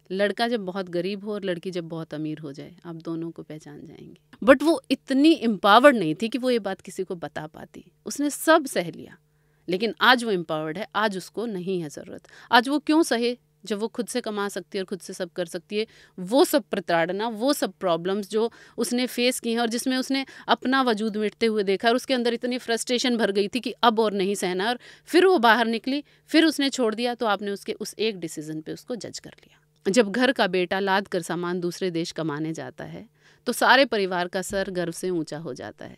लड़का जब बहुत गरीब हो और लड़की जब बहुत अमीर हो जाए, आप दोनों को पहचान जाएंगे। बट वो इतनी एम्पावर्ड नहीं थी कि वो ये बात किसी को बता पाती। उसने सब सह लिया, लेकिन आज वो एम्पावर्ड है। आज उसको नहीं है ज़रूरत। आज वो क्यों सहे जब वो खुद से कमा सकती है और खुद से सब कर सकती है। वो सब प्रताड़ना, वो सब प्रॉब्लम्स जो उसने फेस की हैं और जिसमें उसने अपना वजूद मिटते हुए देखा और उसके अंदर इतनी फ्रस्ट्रेशन भर गई थी कि अब और नहीं सहना, और फिर वो बाहर निकली, फिर उसने छोड़ दिया। तो आपने उसके उस एक डिसीजन पे उसको जज कर लिया। जब घर का बेटा लाद कर सामान दूसरे देश कमाने जाता है तो सारे परिवार का सर गर्व से ऊंचा हो जाता है,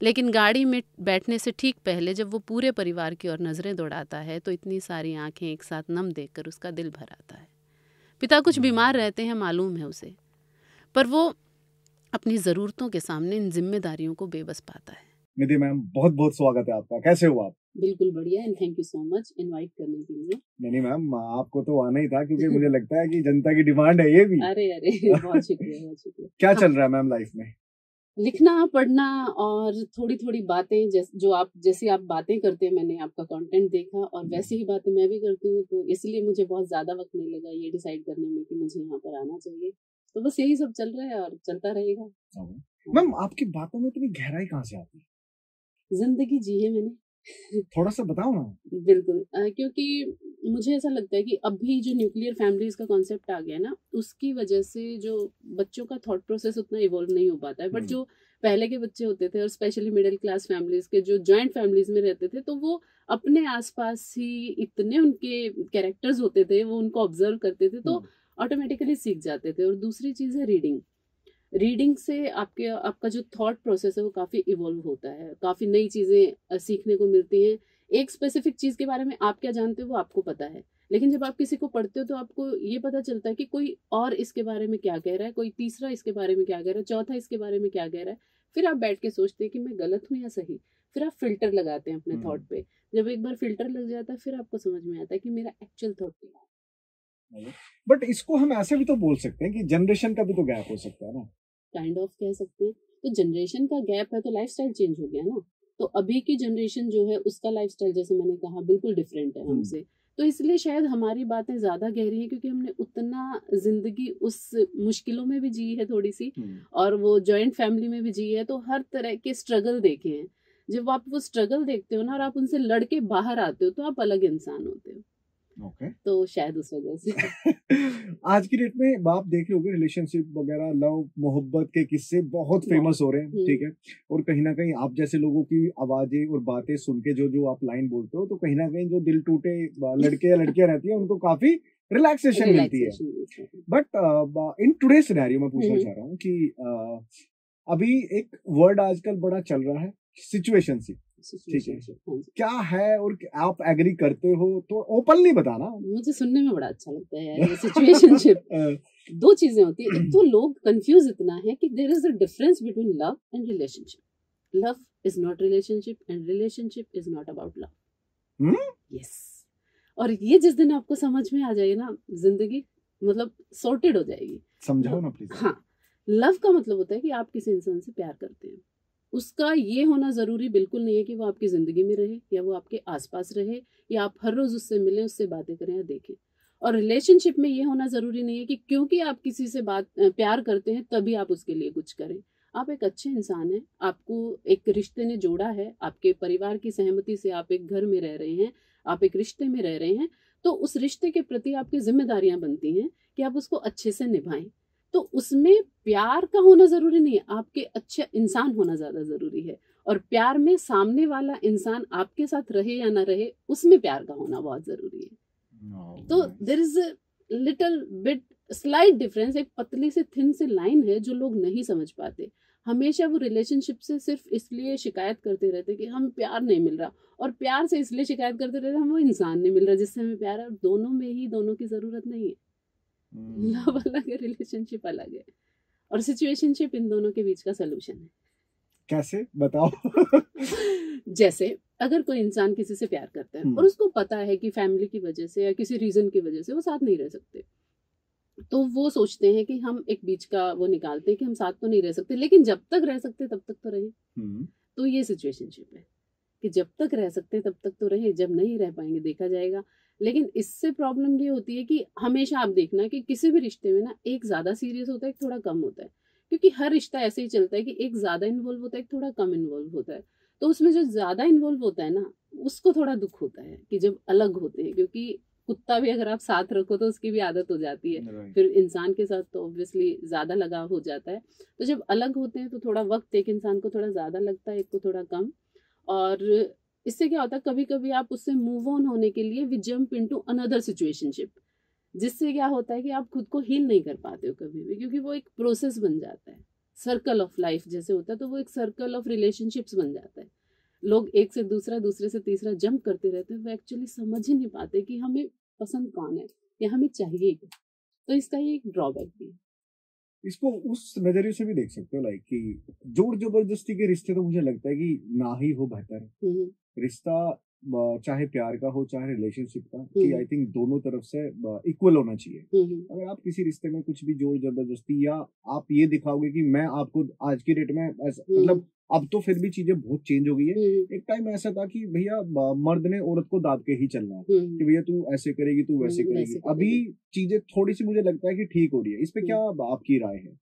लेकिन गाड़ी में बैठने से ठीक पहले जब वो पूरे परिवार की ओर नज़रें दौड़ाता है तो इतनी सारी आंखें एक साथ नम देखकर उसका दिल भर आता है। पिता कुछ बीमार रहते हैं, मालूम है उसे, पर वो अपनी ज़रूरतों के सामने इन जिम्मेदारियों को बेबस पाता है। निधि मैम, बहुत बहुत स्वागत है आपका। कैसे हो आप? बिल्कुल बढ़िया, and thank you so much invite करने के लिए। नहीं मैम, आपको तो आना ही था क्योंकि मुझे लगता है कि जनता की डिमांड है ये भी। अरे अरे बहुत शुक्रिया, बहुत शुक्रिया। क्या चल रहा है मैम लाइफ में? लिखना, पढ़ना और थोड़ी थोड़ी बातें जो आप जैसी आप बातें करते हैं, मैंने आपका कंटेंट देखा और वैसी ही बातें मैं भी करती हूँ, तो इसलिए मुझे बहुत ज़्यादा वक्त नहीं लगा ये डिसाइड करने में कि मुझे यहाँ पर आना चाहिए। तो बस यही सब चल रहा है और चलता रहेगा। मैम, आपकी बातों में इतनी गहराई कहाँ से आती है? जिंदगी जी है मैंने। थोड़ा सा बताओ ना। बिल्कुल, क्योंकि मुझे ऐसा लगता है कि अभी जो न्यूक्लियर फैमिलीज का कॉन्सेप्ट आ गया ना, उसकी वजह से जो बच्चों का थॉट प्रोसेस उतना इवॉल्व नहीं हो पाता है। बट जो पहले के बच्चे होते थे और स्पेशली मिडिल क्लास फैमिलीज के जो जॉइंट फैमिलीज में रहते थे, तो वो अपने आसपास ही इतने उनके कैरेक्टर्स होते थे, वो उनको ऑब्जर्व करते थे, तो ऑटोमेटिकली सीख जाते थे। और दूसरी चीज़ है रीडिंग। रीडिंग से आपका जो थॉट प्रोसेस है वो काफ़ी इवॉल्व होता है, काफ़ी नई चीज़ें सीखने को मिलती हैं। एक स्पेसिफिक चीज़ के बारे में आप क्या जानते हो वो आपको पता है, लेकिन जब आप किसी को पढ़ते हो तो आपको ये पता चलता है कि कोई और इसके बारे में क्या कह रहा है, कोई तीसरा इसके बारे में क्या कह रहा है, चौथा इसके बारे में क्या कह रहा है। फिर आप बैठ के सोचते हैं कि मैं गलत हूँ या सही। फिर आप फिल्टर लगाते हैं अपने थॉट पे। जब एक बार फिल्टर लग जाता है फिर आपको समझ में आता है कि मेरा एक्चुअल थॉट क्या है। बट इसको हम ऐसे भी तो बोल सकते हैं कि जनरेशन का भी तो गैप हो सकता है ना। काइंड ऑफ कह सकते हैं। तो जनरेशन का गैप है तो लाइफस्टाइल चेंज हो गया ना। तो अभी की जनरेशन जो है उसका लाइफस्टाइल, जैसे मैंने कहा, बिल्कुल डिफरेंट है हमसे। तो इसलिए शायद हमारी बातें ज़्यादा गहरी हैं क्योंकि हमने उतना ज़िंदगी उस मुश्किलों में भी जी है थोड़ी सी, और वो जॉइंट फैमिली में भी जी है, तो हर तरह के स्ट्रगल देखे हैं। जब आप वो स्ट्रगल देखते हो ना और आप उनसे लड़के बाहर आते हो तो आप अलग इंसान होते हो। तो शायद उस वजह से आज की डेट में आप देख रहे होगे, रिलेशनशिप वगैरह, लव मोहब्बत के किस्से बहुत फेमस हो रहे हैं, ठीक है। और कहीं ना कहीं आप जैसे लोगों की आवाजें और बातें सुन के जो जो आप लाइन बोलते हो, तो कहीं ना कहीं जो दिल टूटे लड़के या लड़कियां रहती है उनको काफी रिलैक्सेशन मिलती है। बट इन टुडे सिनेरियो मैं पूछना चाह रहा हूँ कि अभी एक वर्ड आजकल बड़ा चल रहा है, सिचुएशनशिप, ठीक है। क्या है और आप एग्री करते हो तो ओपनली बताना। मुझे सुनने में बड़ा अच्छा लगता है यार ये सिचुएशनशिप। दो चीजें होती है। एक तो लोग कंफ्यूज इतना है कि there is a difference between love and relationship. Love is not relationship and relationship is not about love. Yes. और ये जिस दिन आपको समझ में आ जाए ना, जिंदगी मतलब सॉर्टेड हो जाएगी। समझाओ ना प्लीज। हाँ, लव का मतलब होता है कि आप किसी इंसान से प्यार करते हैं। उसका ये होना ज़रूरी बिल्कुल नहीं है कि वो आपकी ज़िंदगी में रहे या वो आपके आसपास रहे या आप हर रोज़ उससे मिलें, उससे बातें करें या देखें। और रिलेशनशिप में ये होना ज़रूरी नहीं है कि क्योंकि आप किसी से प्यार करते हैं तभी आप उसके लिए कुछ करें। आप एक अच्छे इंसान हैं, आपको एक रिश्ते ने जोड़ा है, आपके परिवार की सहमति से आप एक घर में रह रहे हैं, आप एक रिश्ते में रह रहे हैं, तो उस रिश्ते के प्रति आपकी जिम्मेदारियां बनती हैं कि आप उसको अच्छे से निभाएं। तो उसमें प्यार का होना जरूरी नहीं है, आपके अच्छे इंसान होना ज्यादा जरूरी है। और प्यार में सामने वाला इंसान आपके साथ रहे या ना रहे, उसमें प्यार का होना बहुत जरूरी है। तो there is little bit slight difference. एक पतली से थिन से लाइन है जो लोग नहीं समझ पाते। हमेशा वो रिलेशनशिप से सिर्फ इसलिए शिकायत करते रहते कि हम प्यार नहीं मिल रहा, और प्यार से इसलिए शिकायत करते रहते हम वो इंसान नहीं मिल रहा जिससे हमें प्यार है। दोनों में ही दोनों की जरूरत नहीं है। लव अलग है, रिलेशनशिप अलग है, और सिचुएशनशिप इन दोनों के बीच का सलूशन है। कैसे बताओ? जैसे अगर कोई इंसान किसी से प्यार करता है और उसको पता है कि फैमिली की वजह से या किसी रीजन की वजह से वो साथ नहीं रह सकते, तो वो सोचते हैं कि हम एक बीच का वो निकालते हैं कि हम साथ तो नहीं रह सकते, लेकिन जब तक रह सकते तब तक तो रहे। तो ये सिचुएशनशिप है कि जब तक रह सकते तब तक तो रहे, जब नहीं रह पाएंगे देखा जाएगा। लेकिन इससे प्रॉब्लम ये होती है कि हमेशा आप देखना कि किसी भी रिश्ते में ना एक ज्यादा सीरियस होता है, एक थोड़ा कम होता है, क्योंकि हर रिश्ता ऐसे ही चलता है कि एक ज्यादा इन्वॉल्व होता है, एक थोड़ा कम इन्वॉल्व होता है। तो उसमें जो ज्यादा इन्वॉल्व होता है ना, उसको थोड़ा दुख होता है कि जब अलग होते हैं, क्योंकि कुत्ता भी अगर आप साथ रखो तो उसकी भी आदत हो जाती है, फिर इंसान के साथ तो ऑब्वियसली ज्यादा लगाव हो जाता है। तो जब अलग होते हैं तो थोड़ा वक्त एक इंसान को थोड़ा ज्यादा लगता है, एक को थोड़ा कम। और इससे क्या होता है, कभी कभी आप उससे मूव ऑन होने के लिए we jump into another situationship, जिससे क्या होता है कि आप खुद को हील नहीं कर पाते हो कभी भी, क्योंकि वो एक प्रोसेस बन जाता है, सर्कल ऑफ लाइफ जैसे होता है, तो वो एक सर्कल ऑफ रिलेशनशिप्स बन जाता है। लोग एक से दूसरा, दूसरे से तीसरा जंप करते रहते हैं, वो एक्चुअली समझ ही नहीं पाते कि हमें पसंद कौन है या हमें चाहिए क्या। तो इसका ये एक ड्रॉबैक भी है। इसको उस नजरिए से भी देख सकते हो, लाइक कि जोर जबरदस्ती के रिश्ते तो मुझे लगता है कि ना ही हो बेहतर है। रिश्ता चाहे प्यार का हो चाहे रिलेशनशिप का, कि आई थिंक दोनों तरफ से इक्वल होना चाहिए। अगर आप किसी रिश्ते में कुछ भी जोर जबरदस्ती, या आप ये दिखाओगे कि मैं आपको आज की डेट में मतलब अब तो फिर भी चीजें बहुत चेंज हो गई है। एक टाइम ऐसा था कि भैया मर्द ने औरत को दाब के ही चलना है कि भैया तू ऐसे करेगी, तू वैसे करेगी। अभी चीजें थोड़ी सी मुझे लगता है कि ठीक हो रही है। इस पे क्या आपकी राय है?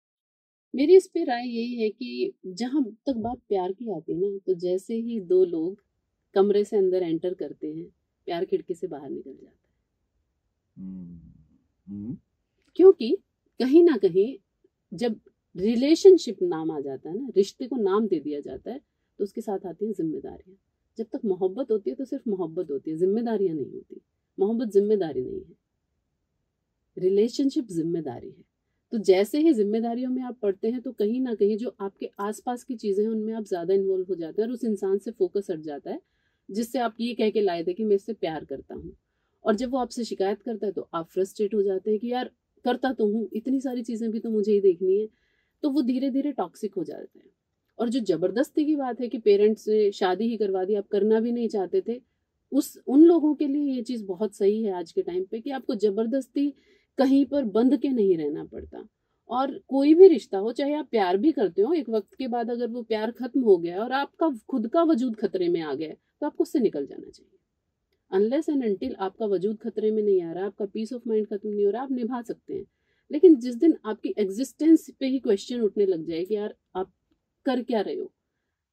मेरी इस पे राय यही है कि जहां तक बात प्यार की आती है ना, तो जैसे ही दो लोग कमरे से अंदर एंटर करते हैं, प्यार खिड़की से बाहर निकल जाता है। क्योंकि कहीं ना कहीं जब रिलेशनशिप नाम आ जाता है ना, रिश्ते को नाम दे दिया जाता है, तो उसके साथ आती हैं जिम्मेदारियां। जब तक मोहब्बत होती है तो सिर्फ मोहब्बत होती है, जिम्मेदारियां नहीं होती। मोहब्बत जिम्मेदारी नहीं है, रिलेशनशिप जिम्मेदारी है। तो जैसे ही जिम्मेदारियों में आप पढ़ते हैं, तो कहीं ना कहीं जो आपके आसपास की चीजें हैं उनमें आप ज्यादा इन्वॉल्व हो जाते हैं और उस इंसान से फोकस हट जाता है, जिससे आप ये कह के लाए थे कि मैं इससे प्यार करता हूँ। और जब वो आपसे शिकायत करता है तो आप फ्रस्ट्रेट हो जाते हैं कि यार करता तो हूँ, इतनी सारी चीजें भी तो मुझे ही देखनी है। तो वो धीरे धीरे टॉक्सिक हो जाते हैं। और जो जबरदस्ती की बात है कि पेरेंट्स ने शादी ही करवा दी, आप करना भी नहीं चाहते थे, उन लोगों के लिए ये चीज बहुत सही है आज के टाइम पे कि आपको जबरदस्ती कहीं पर बंध के नहीं रहना पड़ता। और कोई भी रिश्ता हो, चाहे आप प्यार भी करते हो, एक वक्त के बाद अगर वो प्यार खत्म हो गया और आपका खुद का वजूद खतरे में आ गया, तो आपको उससे निकल जाना चाहिए। अनलेस एंड अनटिल आपका वजूद खतरे में नहीं आ रहा, आपका पीस ऑफ माइंड खत्म नहीं हो रहा, आप निभा सकते हैं। लेकिन जिस दिन आपकी एग्जिस्टेंस पे ही क्वेश्चन उठने लग जाए कि यार आप कर क्या रहे हो,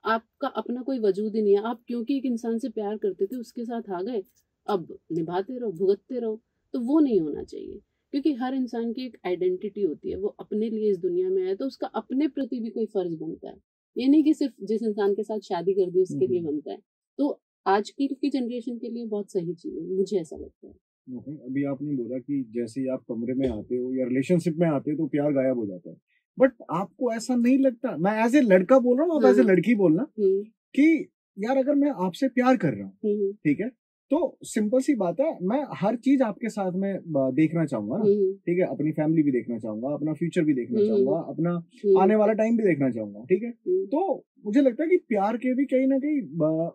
आपका अपना कोई वजूद ही नहीं है, आप क्योंकि एक इंसान से प्यार करते थे उसके साथ आ गए, अब निभाते रहो, भुगतते रहो, तो वो नहीं होना चाहिए। क्योंकि हर इंसान की एक आइडेंटिटी होती है, वो अपने लिए इस दुनिया में आया तो उसका अपने प्रति भी कोई फर्ज बनता है। ये नहीं कि सिर्फ जिस इंसान के साथ शादी कर दी उसके लिए बनता है। तो आज की जनरेशन के लिए बहुत सही चीज है, मुझे ऐसा लगता है। अभी आपने बोला कि जैसे ही आप कमरे में आते हो या रिलेशनशिप में आते हो तो प्यार गायब हो जाता है, बट आपको ऐसा नहीं लगता? मैं एज ए लड़का बोल रहा हूँ, आप एज ए लड़की बोलना कि यार अगर मैं आपसे प्यार कर रहा हूँ, ठीक है, तो सिंपल सी बात है, मैं हर चीज आपके साथ में देखना चाहूंगा ना, ठीक है, अपनी फैमिली भी देखना चाहूंगा, अपना फ्यूचर भी देखना चाहूंगा, अपना आने वाला टाइम भी देखना चाहूंगा, ठीक है। तो मुझे लगता है कि प्यार के भी कहीं ना कहीं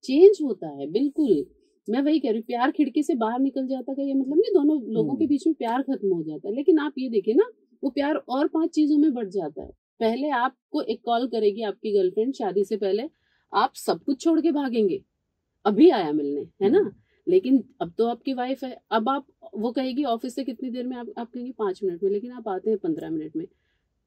चेंज होता है। बिल्कुल, मैं वही कह रही हूँ, प्यार खिड़की से बाहर निकल जाता का ये मतलब नहीं दोनों लोगों के बीच में प्यार खत्म हो जाता है। लेकिन आप ये देखिए ना, वो प्यार और 5 चीजों में बढ़ जाता है। पहले आपको एक कॉल करेगी आपकी गर्लफ्रेंड शादी से पहले, आप सब कुछ छोड़ के भागेंगे, अभी आया मिलने, है ना। लेकिन अब तो आपकी वाइफ है, अब आप, वो कहेगी ऑफिस से कितनी देर में, आप कहेंगे 5 मिनट में, लेकिन आप आते हैं 15 मिनट में।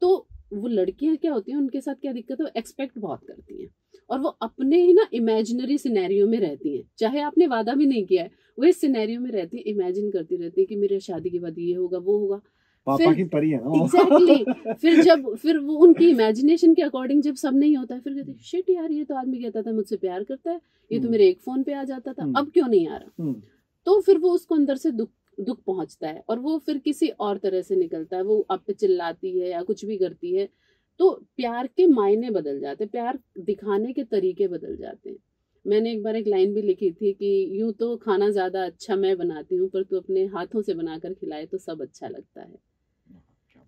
तो वो लड़कियां क्या होती हैं, उनके साथ क्या दिक्कत है, वो एक्सपेक्ट बहुत करती हैं और वो अपने ही ना इमेजिनरी सिनेरियो में रहती हैं, चाहे आपने वादा भी नहीं किया है, वो इस सिनेरियो में रहती है, इमेजिन करती रहती है कि मेरे शादी के बाद ये होगा वो होगा। पापा की परी है ना। एग्जैक्टली। फिर वो उनकी इमेजिनेशन के अकॉर्डिंग जब सब नहीं होता है, फिर कहते हैं शिट यार, ये तो आदमी कहता था मुझसे प्यार करता है, ये तो मेरे एक फोन पे आ जाता था, अब क्यों नहीं आ रहा। तो फिर वो उसको अंदर से दुख पहुंचता है और वो फिर किसी और तरह से निकलता है, वो आप पे चिल्लाती है या कुछ भी करती है। तो प्यार के मायने बदल जाते हैं, प्यार दिखाने के तरीके बदल जाते हैं। मैंने एक बार एक लाइन भी लिखी थी कि यूं तो खाना ज्यादा अच्छा मैं बनाती हूँ, पर तू अपने हाथों से बनाकर खिलाए तो सब अच्छा लगता है।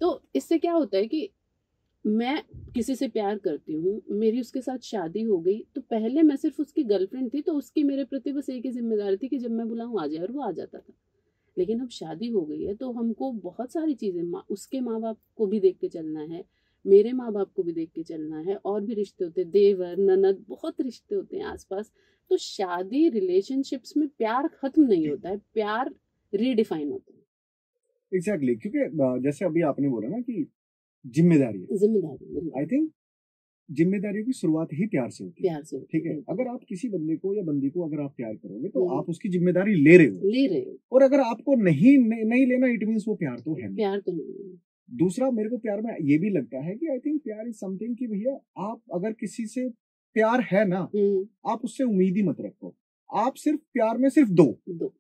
तो इससे क्या होता है कि मैं किसी से प्यार करती हूँ, मेरी उसके साथ शादी हो गई, तो पहले मैं सिर्फ उसकी गर्लफ्रेंड थी, तो उसकी मेरे प्रति बस एक ही जिम्मेदारी थी कि जब मैं बुलाऊं आ जाए, और वो आ जाता था। लेकिन अब शादी हो गई है तो हमको बहुत सारी चीजें, उसके माँ बाप को भी देख के चलना है, मेरे माँ बाप को भी देख के चलना है, और भी रिश्ते होते हैं, देवर ननद, बहुत रिश्ते होते हैं आसपास। तो शादी रिलेशनशिप्स में प्यार खत्म नहीं होता है, प्यार रीडिफाइन होता है। एग्जैक्टली क्योंकि जैसे अभी आपने बोला ना कि जिम्मेदारी है, जिम्मेदारी, आई थिंक जिम्मेदारियों की शुरुआत ही प्यार से होती है। प्यार से होती ठीक है, है। अगर आप किसी बंदे को या बंदी को अगर आप प्यार करोगे तो हम्म। आप उसकी जिम्मेदारी ले रहे हो, और अगर आपको नहीं लेना, इट मींस वो प्यार तो है नहीं। प्यार तो नहीं है। दूसरा, मेरे को प्यार में ये भी लगता है कि आई थिंक प्यार इज समथिंग कि भैया आप अगर किसी से प्यार है ना, आप उससे उम्मीद ही मत रखो। आप सिर्फ प्यार में सिर्फ दो,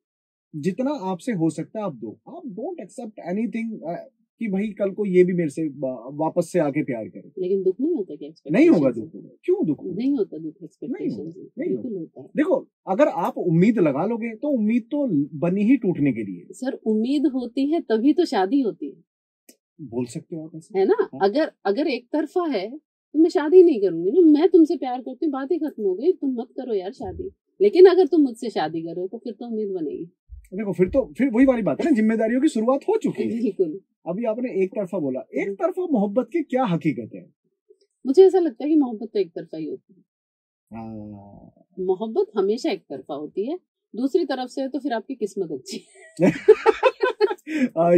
जितना आपसे हो सकता है आप दो। आप डोंट एक्सेप्ट एनीथिंग कि भाई कल को ये भी मेरे से वापस से आके प्यार करे। लेकिन दुख नहीं होता क्या? नहीं होगा दुख। क्यों दुख नहीं होता? दुख एक्सपेक्टेशन नहीं होता। देखो, अगर आप उम्मीद लगा लोगे तो उम्मीद तो बनी ही टूटने के लिए। सर, उम्मीद होती है तभी तो शादी होती है। बोल सकते हो आप ऐसे, है ना? हाँ? अगर एक तरफा है तो मैं शादी नहीं करूंगी ना। मैं तुमसे प्यार करती हूँ, बात ही खत्म हो गई, तुम मत करो यार शादी। लेकिन अगर तुम मुझसे शादी करो तो फिर तो उम्मीद बनेगी। देखो, फिर वही वाली बात है ना, जिम्मेदारियों की शुरुआत हो चुकी है। बिल्कुल। अभी आपने एक तरफा बोला, एक तरफा मोहब्बत की क्या हकीकत है? मुझे ऐसा लगता है कि मोहब्बत तो एक तरफा ही होती है। मोहब्बत हमेशा एक तरफा होती है। दूसरी तरफ से तो फिर आपकी किस्मत अच्छी है।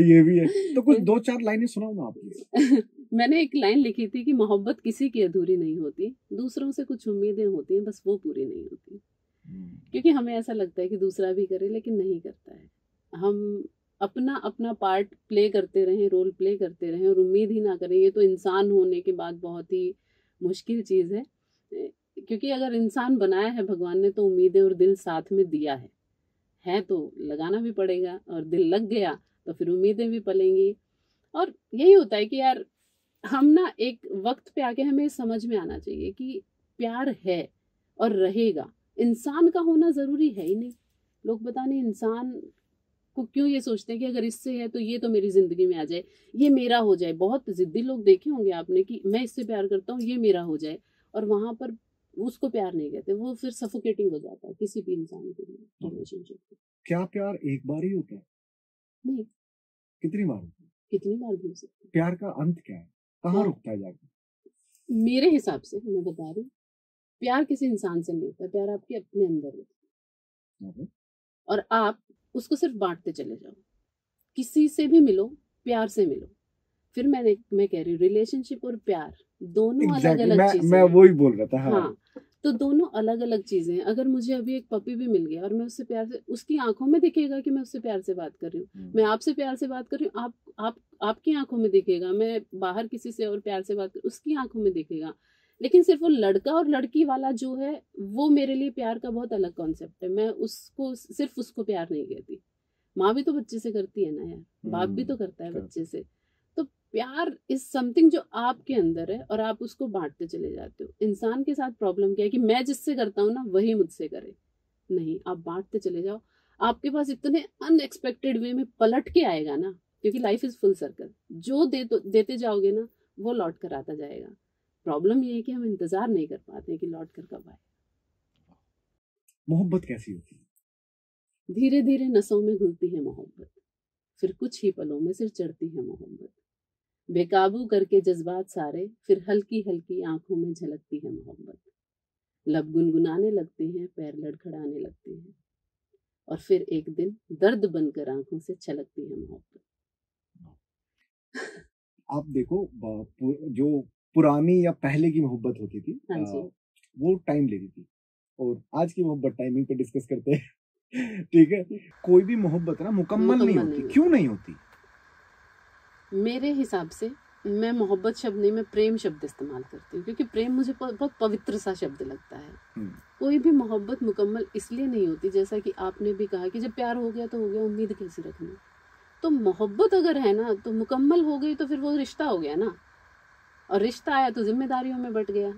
ये भी है। तो कुछ 2-4 लाइनें सुनाओ ना आप। मैंने एक लाइन लिखी थी कि मोहब्बत किसी की अधूरी नहीं होती, दूसरों से कुछ उम्मीदें होती हैं, बस वो पूरी नहीं होती। क्योंकि हमें ऐसा लगता है कि दूसरा भी करे, लेकिन नहीं करता है। हम अपना अपना पार्ट प्ले करते रहें, रोल प्ले करते रहें, और उम्मीद ही ना करें। ये तो इंसान होने के बाद बहुत ही मुश्किल चीज़ है, क्योंकि अगर इंसान बनाया है भगवान ने तो उम्मीदें और दिल साथ में दिया है तो लगाना भी पड़ेगा, और दिल लग गया तो फिर उम्मीदें भी पलेंगी। और यही होता है कि यार हम ना एक वक्त पे आके हमें समझ में आना चाहिए कि प्यार है और रहेगा। इंसान का होना ज़रूरी है ही नहीं। लोग पता नहीं इंसान को क्यों ये सोचते हैं कि अगर इससे है तो ये तो मेरी ज़िंदगी में आ जाए, ये मेरा हो जाए। बहुत ज़िद्दी लोग देखे होंगे आपने कि मैं इससे प्यार करता हूँ, ये मेरा हो जाए, और वहाँ पर उसको प्यार नहीं कहते, वो फिर सफोकेटिंग हो जाता है किसी भी इंसान के लिए रिलेशनशिप में। क्या प्यार एक बार ही होता है? नहीं, कितनी बार होता है? कितनी बार भी हो सकता है। प्यार का अंत क्या है? कहाँ रुकता है जाकर? मेरे हिसाब से मैं बता रही हूँ, प्यार किसी इंसान से नहीं होता, प्यार आपके अपने अंदर होता है, और आप उसको सिर्फ बांटते चले जाओ। किसी से भी मिलो, प्यार से मिलो। फिर मैं कह रही हूँ, रिलेशनशिप और प्यार दोनों अलग अलग चीजें। मैं वही बोल रहा था। हाँ, तो दोनों अलग अलग चीजें हैं। अगर मुझे अभी एक पपी भी मिल गया और मैं उससे प्यार से, उसकी आंखों में दिखेगा कि मैं उससे प्यार से बात कर रही हूँ। मैं आपसे प्यार से बात कर रही हूँ, आपकी आंखों में दिखेगा। मैं बाहर किसी से और प्यार से बात कर, उसकी आंखों में दिखेगा। लेकिन सिर्फ वो लड़का और लड़की वाला जो है, वो मेरे लिए प्यार का बहुत अलग कॉन्सेप्ट है। मैं उसको सिर्फ उसको प्यार नहीं कहती। माँ भी तो बच्चे से करती है ना यार, बाप भी तो करता है बच्चे से। तो प्यार इज समथिंग जो आपके अंदर है और आप उसको बांटते चले जाते हो। इंसान के साथ प्रॉब्लम क्या है कि मैं जिससे करता हूँ ना वही मुझसे करे। नहीं, आप बांटते चले जाओ, आपके पास इतने अनएक्सपेक्टेड वे में पलट के आएगा ना, क्योंकि लाइफ इज फुल सर्कल। जो देते जाओगे ना वो लौट कर आता जाएगा। प्रॉब्लम ये है कि हम इंतजार नहीं कर पाते कि लौट कर कब आए। मोहब्बत कैसी होती है? धीरे धीरे नसों में घुलती है मोहब्बत, फिर कुछ ही पलों में सिर चढ़ती है मोहब्बत। बेकाबू करके जज्बात सारे, फिर हल्की हल्की आंखों में झलकती है मोहब्बत। लब गुनगुनाने लगते हैं, पैर लड़खड़ाने लगते हैं, और फिर एक दिन दर्द बनकर आंखों से छलकती है मोहब्बत। आप देखो, जो पुरानी या पहले की मोहब्बत होती थी, हाँ जी। वो टाइम लेती थी, और आज की मोहब्बत टाइमिंग पे डिस्कस करते हैं। ठीक है, कोई भी मोहब्बत ना मुकम्मल नहीं होती। क्यों नहीं होती? मेरे हिसाब से मैं मोहब्बत शब्द नहीं, मैं प्रेम शब्द इस्तेमाल करती हूँ, क्योंकि प्रेम मुझे बहुत पवित्र सा शब्द लगता है। कोई भी मोहब्बत मुकम्मल इसलिए नहीं होती, जैसा कि आपने भी कहा कि जब प्यार हो गया तो हो गया, उम्मीद कैसी रखनी। तो मोहब्बत अगर है ना तो मुकम्मल हो गई तो फिर वो रिश्ता हो गया ना, और रिश्ता आया तो जिम्मेदारियों में बट गया।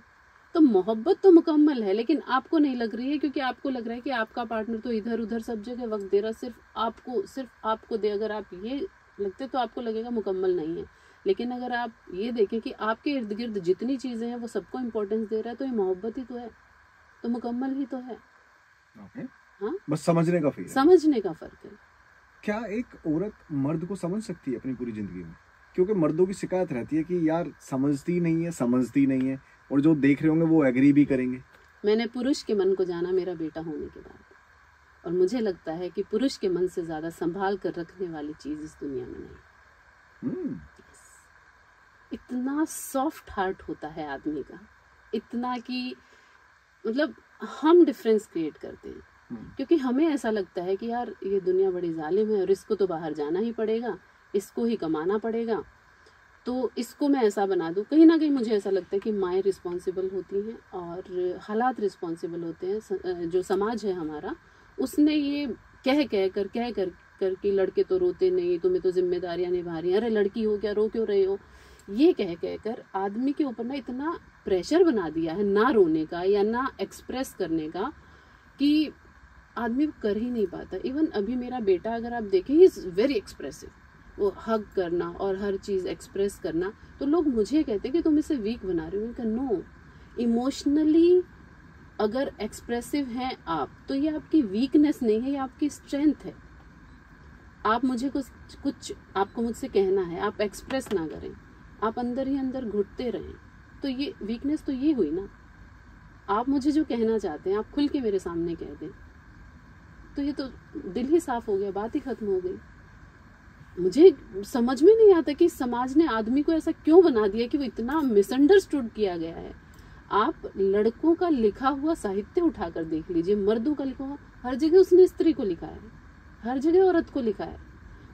तो मोहब्बत तो मुकम्मल है, लेकिन आपको नहीं लग रही है, क्योंकि आपको लग रहा है कि आपका पार्टनर तो इधर उधर सब जगह वक्त दे रहा, सिर्फ आपको दे। अगर आप ये लगते तो आपको लगेगा मुकम्मल नहीं है। लेकिन अगर आप ये देखें कि आपके इर्द गिर्द जितनी चीज़ें हैं वो सबको इम्पोर्टेंस दे रहा है, तो ये मोहब्बत ही तो है, तो मुकम्मल ही तो है। हाँ, बस समझने का फर्क है। समझने का फर्क है। क्या एक औरत मर्द को समझ सकती है अपनी पूरी जिंदगी में? क्योंकि मर्दों की शिकायत रहती है कि यार समझती नहीं है, और जो देख रहे होंगे वो एग्री भी करेंगे। मैंने पुरुष के मन को जाना मेरा बेटा होने के बाद, और मुझे लगता है कि पुरुष के मन से ज्यादा संभाल कर रखने वाली चीज इस दुनिया में नहीं। इतना सॉफ्ट हार्ट होता है आदमी का, इतना कि मतलब हम डिफरेंस क्रिएट करते हैं, क्योंकि हमें ऐसा लगता है कि यार ये दुनिया बड़ी जालिम है और इसको तो बाहर जाना ही पड़ेगा, इसको ही कमाना पड़ेगा, तो इसको मैं ऐसा बना दूं। कहीं ना कहीं मुझे ऐसा लगता है कि माएँ रिस्पॉन्सिबल होती हैं और हालात रिस्पॉन्सिबल होते हैं। जो समाज है हमारा, उसने ये कह कर कि लड़के तो रोते नहीं, तुम्हें तो जिम्मेदारियां निभा रही हैं, अरे लड़की हो क्या, रो क्यों रहे हो, ये कह कर आदमी के ऊपर ना इतना प्रेशर बना दिया है ना रोने का या ना एक्सप्रेस करने का, कि आदमी कर ही नहीं पाता। इवन अभी मेरा बेटा अगर आप देखें, ही इज वेरी एक्सप्रेसिव, वो हग करना और हर चीज़ एक्सप्रेस करना, तो लोग मुझे कहते हैं कि तुम इसे वीक बना रहे हो। मैंने कहा नो, इमोशनली अगर एक्सप्रेसिव हैं आप, तो ये आपकी वीकनेस नहीं है, ये आपकी स्ट्रेंथ है। आप मुझे कुछ आपको मुझसे कहना है, आप एक्सप्रेस ना करें, आप अंदर ही अंदर घुटते रहें, तो ये वीकनेस तो ये हुई ना। आप मुझे जो कहना चाहते हैं आप खुल के मेरे सामने कह दें, तो ये तो दिल ही साफ हो गया, बात ही खत्म हो गई। मुझे समझ में नहीं आता कि समाज ने आदमी को ऐसा क्यों बना दिया कि वो इतना मिसअंडरस्टूड किया गया है। आप लड़कों का लिखा हुआ साहित्य उठाकर देख लीजिए, मर्दों का लिखा हुआ, हर जगह उसने स्त्री को लिखा है, हर जगह औरत को लिखा है।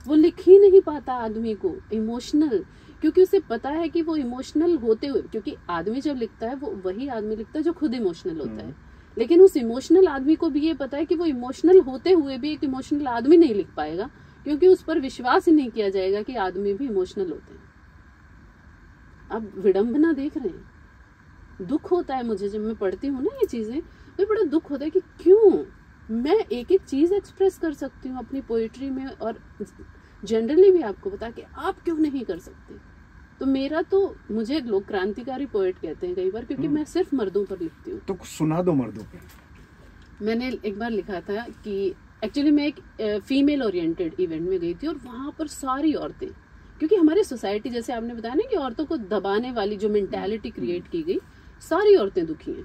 वो लिख ही नहीं पाता आदमी को इमोशनल, क्योंकि उसे पता है कि वो इमोशनल होते हुए, क्योंकि आदमी जब लिखता है वो वही आदमी लिखता है जो खुद इमोशनल होता है, लेकिन उस इमोशनल आदमी को भी ये पता है कि वो इमोशनल होते हुए भी एक इमोशनल आदमी नहीं लिख पाएगा, क्योंकि उस पर विश्वास ही नहीं किया जाएगा कि आदमी भी इमोशनल होते हैं। अब विडंबना देख रहे हैं, दुख होता है मुझे जब मैं पढ़ती हूँ ना ये चीजें, तो बड़ा दुख होता है कि क्यों मैं एक एक चीज एक्सप्रेस कर सकती हूँ अपनी पोएट्री में, और जनरली भी आपको बता के आप क्यों नहीं कर सकते। तो मेरा तो, मुझे लोग क्रांतिकारी पोएट कहते हैं कई बार, क्योंकि मैं सिर्फ मर्दों पर लिखती हूँ। तो सुना दो मर्दों पे। मैंने एक बार लिखा था कि एक्चुअली मैं एक फीमेल ओरिएंटेड इवेंट में गई थी, और वहां पर सारी औरतें, क्योंकि हमारी सोसाइटी जैसे आपने बताया ना कि औरतों को दबाने वाली जो मेंटालिटी क्रिएट की गई, सारी औरतें दुखी हैं,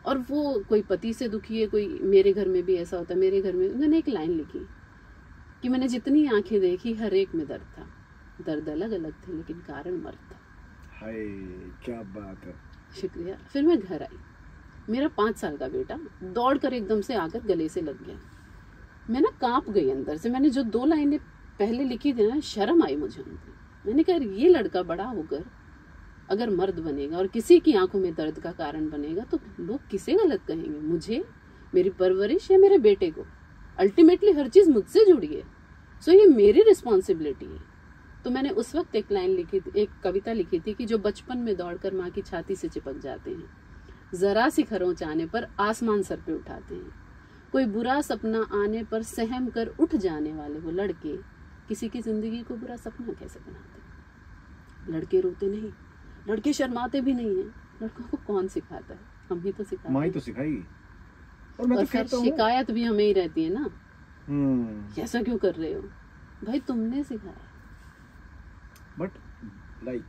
और वो कोई पति से दुखी है, कोई, मेरे घर में भी ऐसा होता है। मेरे घर में उन्होंने एक लाइन लिखी कि मैंने जितनी आंखें देखी हर एक में दर्द था, दर्द अलग अलग थे लेकिन कारण मर्द था। हाय क्या बात है, शुक्रिया। फिर मैं घर आई, मेरा 5 साल का बेटा दौड़ कर एकदम से आकर गले से लग गया। मैं ना कांप गई अंदर से। मैंने जो 2 लाइनें पहले लिखी थी ना, शर्म आई मुझे उनकी। मैंने कहा ये लड़का बड़ा होकर अगर मर्द बनेगा और किसी की आंखों में दर्द का कारण बनेगा, तो लोग किसे गलत कहेंगे, मुझे, मेरी परवरिश या मेरे बेटे को? अल्टीमेटली हर चीज मुझसे जुड़ी है, सो ये मेरी रिस्पॉन्सिबिलिटी है। तो मैंने उस वक्त एक लाइन लिखी थी, एक कविता लिखी थी कि जो बचपन में दौड़कर माँ की छाती से चिपक जाते हैं, जरा सी खरोंच आने पर आसमान सर पे उठाते हैं, कोई बुरा सपना आने पर सहम कर उठ जाने वाले वो लड़के किसी की जिंदगी को बुरा सपना कैसे बनाते? लड़के रोते नहीं, लड़के शर्माते भी नहीं हैं, लड़कों को कौन सिखाता है? हम ही तो सिखाते, माँ ही तो सिखाएगी। और मैं और तो फिर कहता हूँ शिकायत भी हमें ही रहती है ना, ऐसा क्यों कर रहे हो? भाई तुमने सिखाया। बट लाइक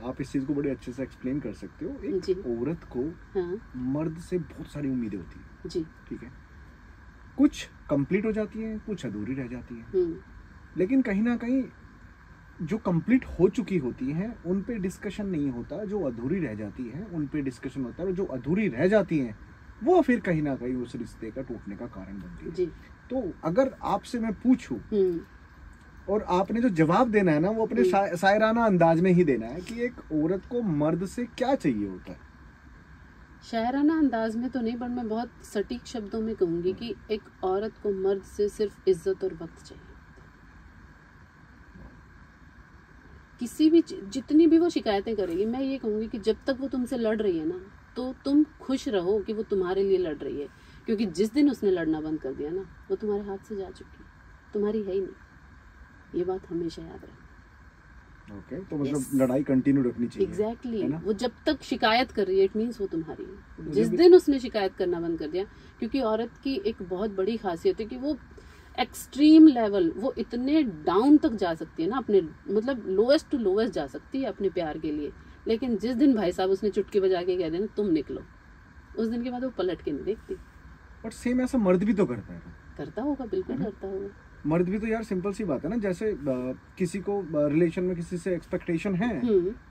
आप इस चीज को बड़े अच्छे से एक्सप्लेन कर सकते हो। एक औरत को मर्द से बहुत सारी उम्मीदें होती है जी, ठीक है, कुछ कंप्लीट हो जाती है, कुछ अधूरी रह जाती है, लेकिन कहीं ना कहीं जो कंप्लीट हो चुकी होती हैं उन पे डिस्कशन नहीं होता, जो अधूरी रह जाती है उन पे डिस्कशन होता है, और जो अधूरी रह जाती हैं वो फिर कहीं ना कहीं उस रिश्ते का टूटने का कारण बनती है। तो अगर आपसे मैं पूछूं और आपने जो जवाब देना है ना, वो अपने शायराना अंदाज में ही देना है कि एक औरत को मर्द से क्या चाहिए होता है। शायराना अंदाज में तो नहीं, पर मैं बहुत सटीक शब्दों में कहूंगी कि एक औरत को मर्द से सिर्फ इज्जत और वक्त चाहिए। किसी भी, जितनी भी वो शिकायतें करेगी, मैं ये कहूंगी कि जब तक वो तुमसे लड़ रही है ना, तो तुम खुश रहो कि वो तुम्हारे लिए लड़ रही है, क्योंकि जिस दिन उसने लड़ना बंद कर दिया ना, वो तुम्हारे हाथ से जा चुकी है, तुम्हारी है ही नहीं। ये बात हमेशा याद रखना। ओके, तो मतलब लड़ाई कंटिन्यू रखनी चाहिए। एग्जैक्टली, वो जब तक शिकायत कर रही है, इट मीन्स वो तुम्हारी है। जिस दिन उसने शिकायत करना बंद कर दिया, क्योंकि औरत की एक बहुत बड़ी खासियत है कि वो एक्सट्रीम लेवल, वो इतने डाउन तक जा सकती है ना अपने, मतलब लोएस्ट टू लोएस्ट जा सकती है अपने प्यार के लिए। लेकिन जिस दिन भाई साहब उसने चुटकी बजा के कह देना तुम निकलो, उस दिन के बाद वो पलट के नहीं देखती। बट सेम ऐसा मर्द भी तो करता है। करता होगा, बिल्कुल करता होगा। मर्द भी तो यार सिंपल सी बात है ना, जैसे किसी को रिलेशन में किसी से एक्सपेक्टेशन है,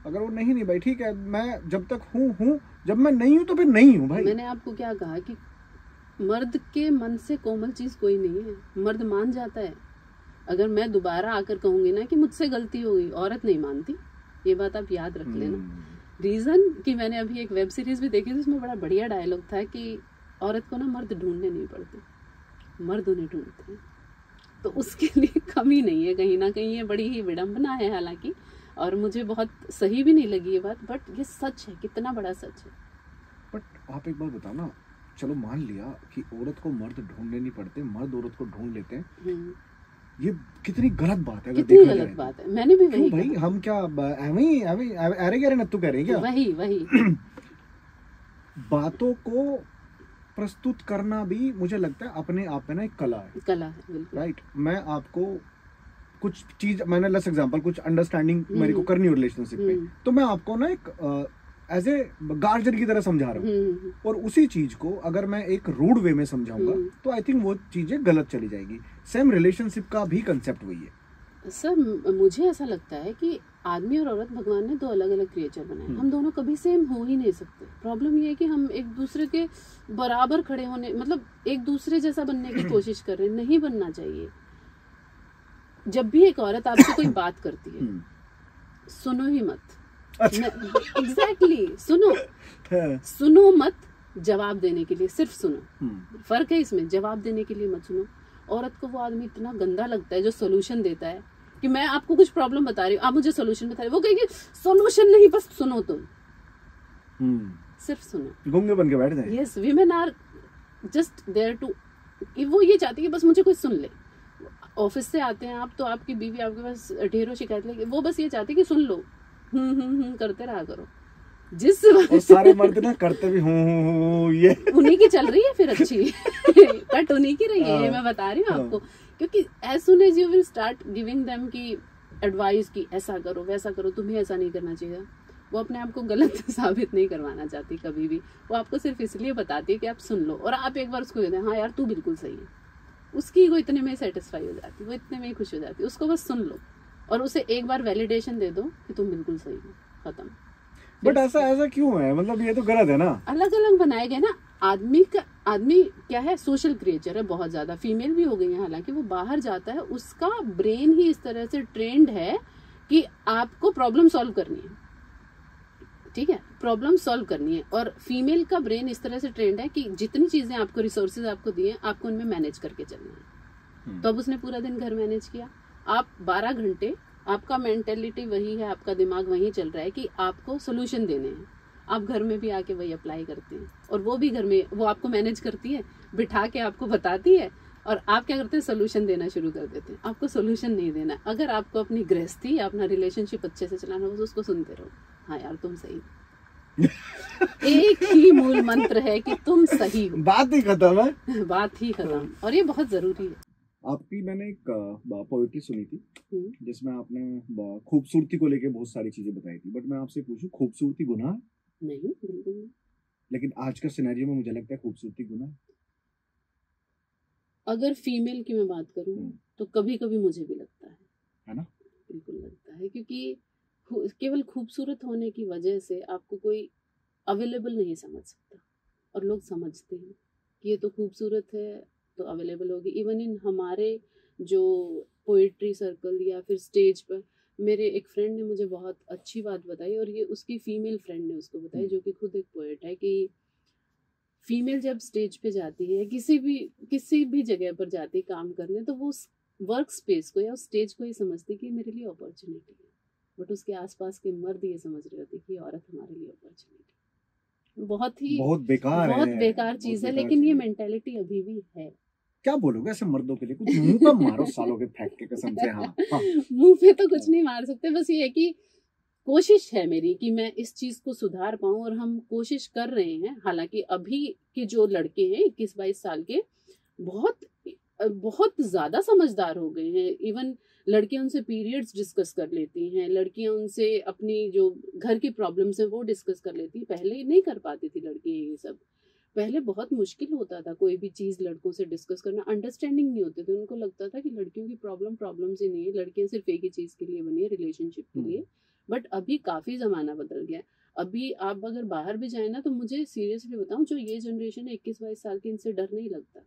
अगर वो नहीं भाई ठीक है, मैं जब तक हूँ, जब मैं नहीं हूँ तो फिर नहीं हूँ भाई। मैंने आपको क्या कहा कि मर्द के मन से कोमल चीज कोई नहीं है, मर्द मान जाता है। अगर मैं दोबारा आकर कहूंगी ना कि मुझसे गलती हो गई, औरत नहीं मानती, ये बात आप याद रख लेना। रीजन कि मैंने अभी एक वेब सीरीज भी देखी थी, उसमें बड़ा बढ़िया डायलॉग था कि औरत को ना मर्द ढूंढने नहीं पड़ते, मर्द उन्हें ढूंढते हैं। तो उसके लिए कमी नहीं है, कहीं ना कहीं ये बड़ी ही विडंबना है हालांकि, और मुझे बहुत सही भी नहीं लगी ये बात, बट ये सच है, कितना बड़ा सच है। बट आप एक बात बताओ ना, चलो मान लिया कि औरत को मर्द ढूंढने नहीं पड़ते, मर्द औरत को ढूंढ लेते हैं, ये कितनी गलत बात है। कितनी गलत बात है, मैंने भी वही भाई हम क्या अरे कह रहे नत्तू कह रहे हैं क्या? वही बातों को प्रस्तुत करना भी मुझे लगता है अपने आप में ना एक कला है बिल्कुल। राइट। मैं आपको कुछ चीज, मैंने लेट्स एग्जांपल कुछ अंडरस्टैंडिंग मेरे को करनी हो रिलेशनशिप में, तो मैं आपको ना एक एज ए गार्जियन की तरह समझा रहा हूँ, और उसी चीज को अगर मैं एक रूड वे में समझाऊंगा तो आई थिंक वो चीजें गलत चली जाएगी। सेम रिलेशनशिप का भी कंसेप्ट वही है। सर मुझे ऐसा लगता है कि आदमी और औरत भगवान ने दो अलग अलग क्रिएचर बनाए, हम दोनों कभी सेम हो ही नहीं सकते। प्रॉब्लम ये है कि हम एक दूसरे के बराबर खड़े होने, मतलब एक दूसरे जैसा बनने की कोशिश कर रहे हैं, नहीं बनना चाहिए। जब भी एक औरत आपसे कोई बात करती है, सुनो ही मत। एग्जैक्टली सुनो मत, जवाब देने के लिए सिर्फ सुनो। फर्क है इसमें, जवाब देने के लिए मत सुनो। औरत को वो आदमी इतना गंदा लगता है जो सोल्यूशन देता है, कि मैं आपको कुछ प्रॉब्लम बता रही हूँ, आप मुझे सोल्यूशन बता रहे हो, वो कहेगी सोल्यूशन नहीं, बस सुनो, तुम सिर्फ सुनो, गूंगे बन के बैठ जाए। Yes, women are just there to, वो ये चाहती है बस मुझे कोई सुन ले। ऑफिस से आते हैं आप, तो आपकी बीवी आपके पास ढेरों शिकायत लेके, वो बस ये चाहती है कि सुन लो, करते रहा करो। जिस और सारे मर्द ना करते भी हूँ, ये उन्हीं की चल रही है फिर अच्छी कट उन्हीं की रही है, ये मैं बता रही हूँ आपको। क्योंकि as soon as you will start giving them की एडवाइस की ऐसा करो वैसा करो, तुम्हें ऐसा नहीं करना चाहिए, वो अपने आप को गलत साबित नहीं करवाना चाहती कभी भी। वो आपको सिर्फ इसलिए बताती है कि आप सुन लो, और आप एक बार उसको कहते हैं हाँ यार तू बिल्कुल सही है, उसकी वो इतने में सेटिस्फाई हो जाती है, वो इतने में ही खुश हो जाती है। उसको बस सुन लो और उसे एक बार वैलिडेशन दे दो कि तुम बिल्कुल सही हो, खत्म। बट ऐसा क्यों है? मतलब ये तो गलत है ना। अलग अलग बनाए गए ना। आदमी क्या है, सोशल क्रिएचर है बहुत ज्यादा, फीमेल भी हो गई है हालांकि, वो बाहर जाता है, उसका ब्रेन ही इस तरह से ट्रेंड है कि आपको प्रॉब्लम सॉल्व करनी है, ठीक है, प्रॉब्लम सॉल्व करनी है। और फीमेल का ब्रेन इस तरह से ट्रेंड है कि जितनी चीजें आपको, रिसोर्सेज आपको दिए, आपको उनमें मैनेज करके चलना है। तो अब उसने पूरा दिन घर मैनेज किया, आप 12 घंटे, आपका मेंटेलिटी वही है, आपका दिमाग वही चल रहा है कि आपको सोल्यूशन देने हैं। आप घर में भी आके वही अप्लाई करते हैं, और वो भी घर में वो आपको मैनेज करती है, बिठा के आपको बताती है, और आप क्या करते हैं, सोल्यूशन देना शुरू कर देते हैं। आपको सोल्यूशन नहीं देना। अगर आपको अपनी गृहस्थी या अपना रिलेशनशिप अच्छे से चलाना हो तो उसको सुनते रहो, हाँ यार तुम सही एक ही मूल मंत्र है कि तुम सही हो, बात ही खत्म है, बात ही खत्म। और ये बहुत जरूरी है। आपकी मैंने एक पोएट्री सुनी थी जिसमें आपने खूबसूरती को लेके बहुत सारी चीजें बताई थी, बट मैं आपसे पूछूं, खूबसूरती गुनाह? नहीं, बिल्कुल नहीं। लेकिन आज का सिनेरियो में मुझे लगता है खूबसूरती गुनाह। अगर फीमेल की मैं बात करूं तो कभी कभी मुझे भी लगता है ना, बिल्कुल लगता है, क्योंकि केवल खूबसूरत होने की वजह से आपको कोई अवेलेबल नहीं समझ सकता, और लोग समझते हैं कि ये तो खूबसूरत है तो अवेलेबल होगी। इवन इन हमारे जो पोइट्री सर्कल या फिर स्टेज पर, मेरे एक फ्रेंड ने मुझे बहुत अच्छी बात बताई, और ये उसकी फीमेल फ्रेंड ने उसको बताई जो कि खुद एक पोएट है, कि फीमेल जब स्टेज पे जाती है, किसी भी जगह पर जाती काम करने, तो वो वर्क स्पेस को या उस स्टेज को ही समझती कि मेरे लिए अपॉर्चुनिटी है, बट उसके आसपास के मर्द ये समझ रहे होते कि औरत हमारे लिए अपॉर्चुनिटी। बहुत बेकार चीज है, लेकिन ये मेंटालिटी अभी भी है। क्या बोलोगे ऐसे मर्दों के लिए? कुछ मुंह पे मारो सालों के फेंक के कसम से। हाँ मुंह पे तो कुछ नहीं मार सकते, बस ये है कि कोशिश है मेरी कि मैं इस चीज को सुधार पाऊं, और हम कोशिश कर रहे हैं। हालांकि अभी के जो लड़के हैं 21-22 साल के, बहुत बहुत ज्यादा समझदार हो गए हैं। इवन लड़कियां उनसे पीरियड्स डिस्कस कर लेती हैं, लड़कियां उनसे अपनी जो घर की प्रॉब्लम्स है वो डिस्कस कर लेती हैं। पहले नहीं कर पाती थी लड़कियां ये सब। पहले बहुत मुश्किल होता था कोई भी चीज लड़कों से डिस्कस करना, अंडरस्टैंडिंग नहीं होते थे। उनको लगता था कि लड़कियों की प्रॉब्लम्स ही नहीं है, लड़कियां सिर्फ एक ही चीज के लिए बनी है, रिलेशनशिप के लिए। बट अभी काफी जमाना बदल गया है। अभी आप अगर बाहर भी जाए ना, तो मुझे सीरियसली बताऊं, जो ये जनरेशन है 21-22 साल की, इनसे डर नहीं लगता।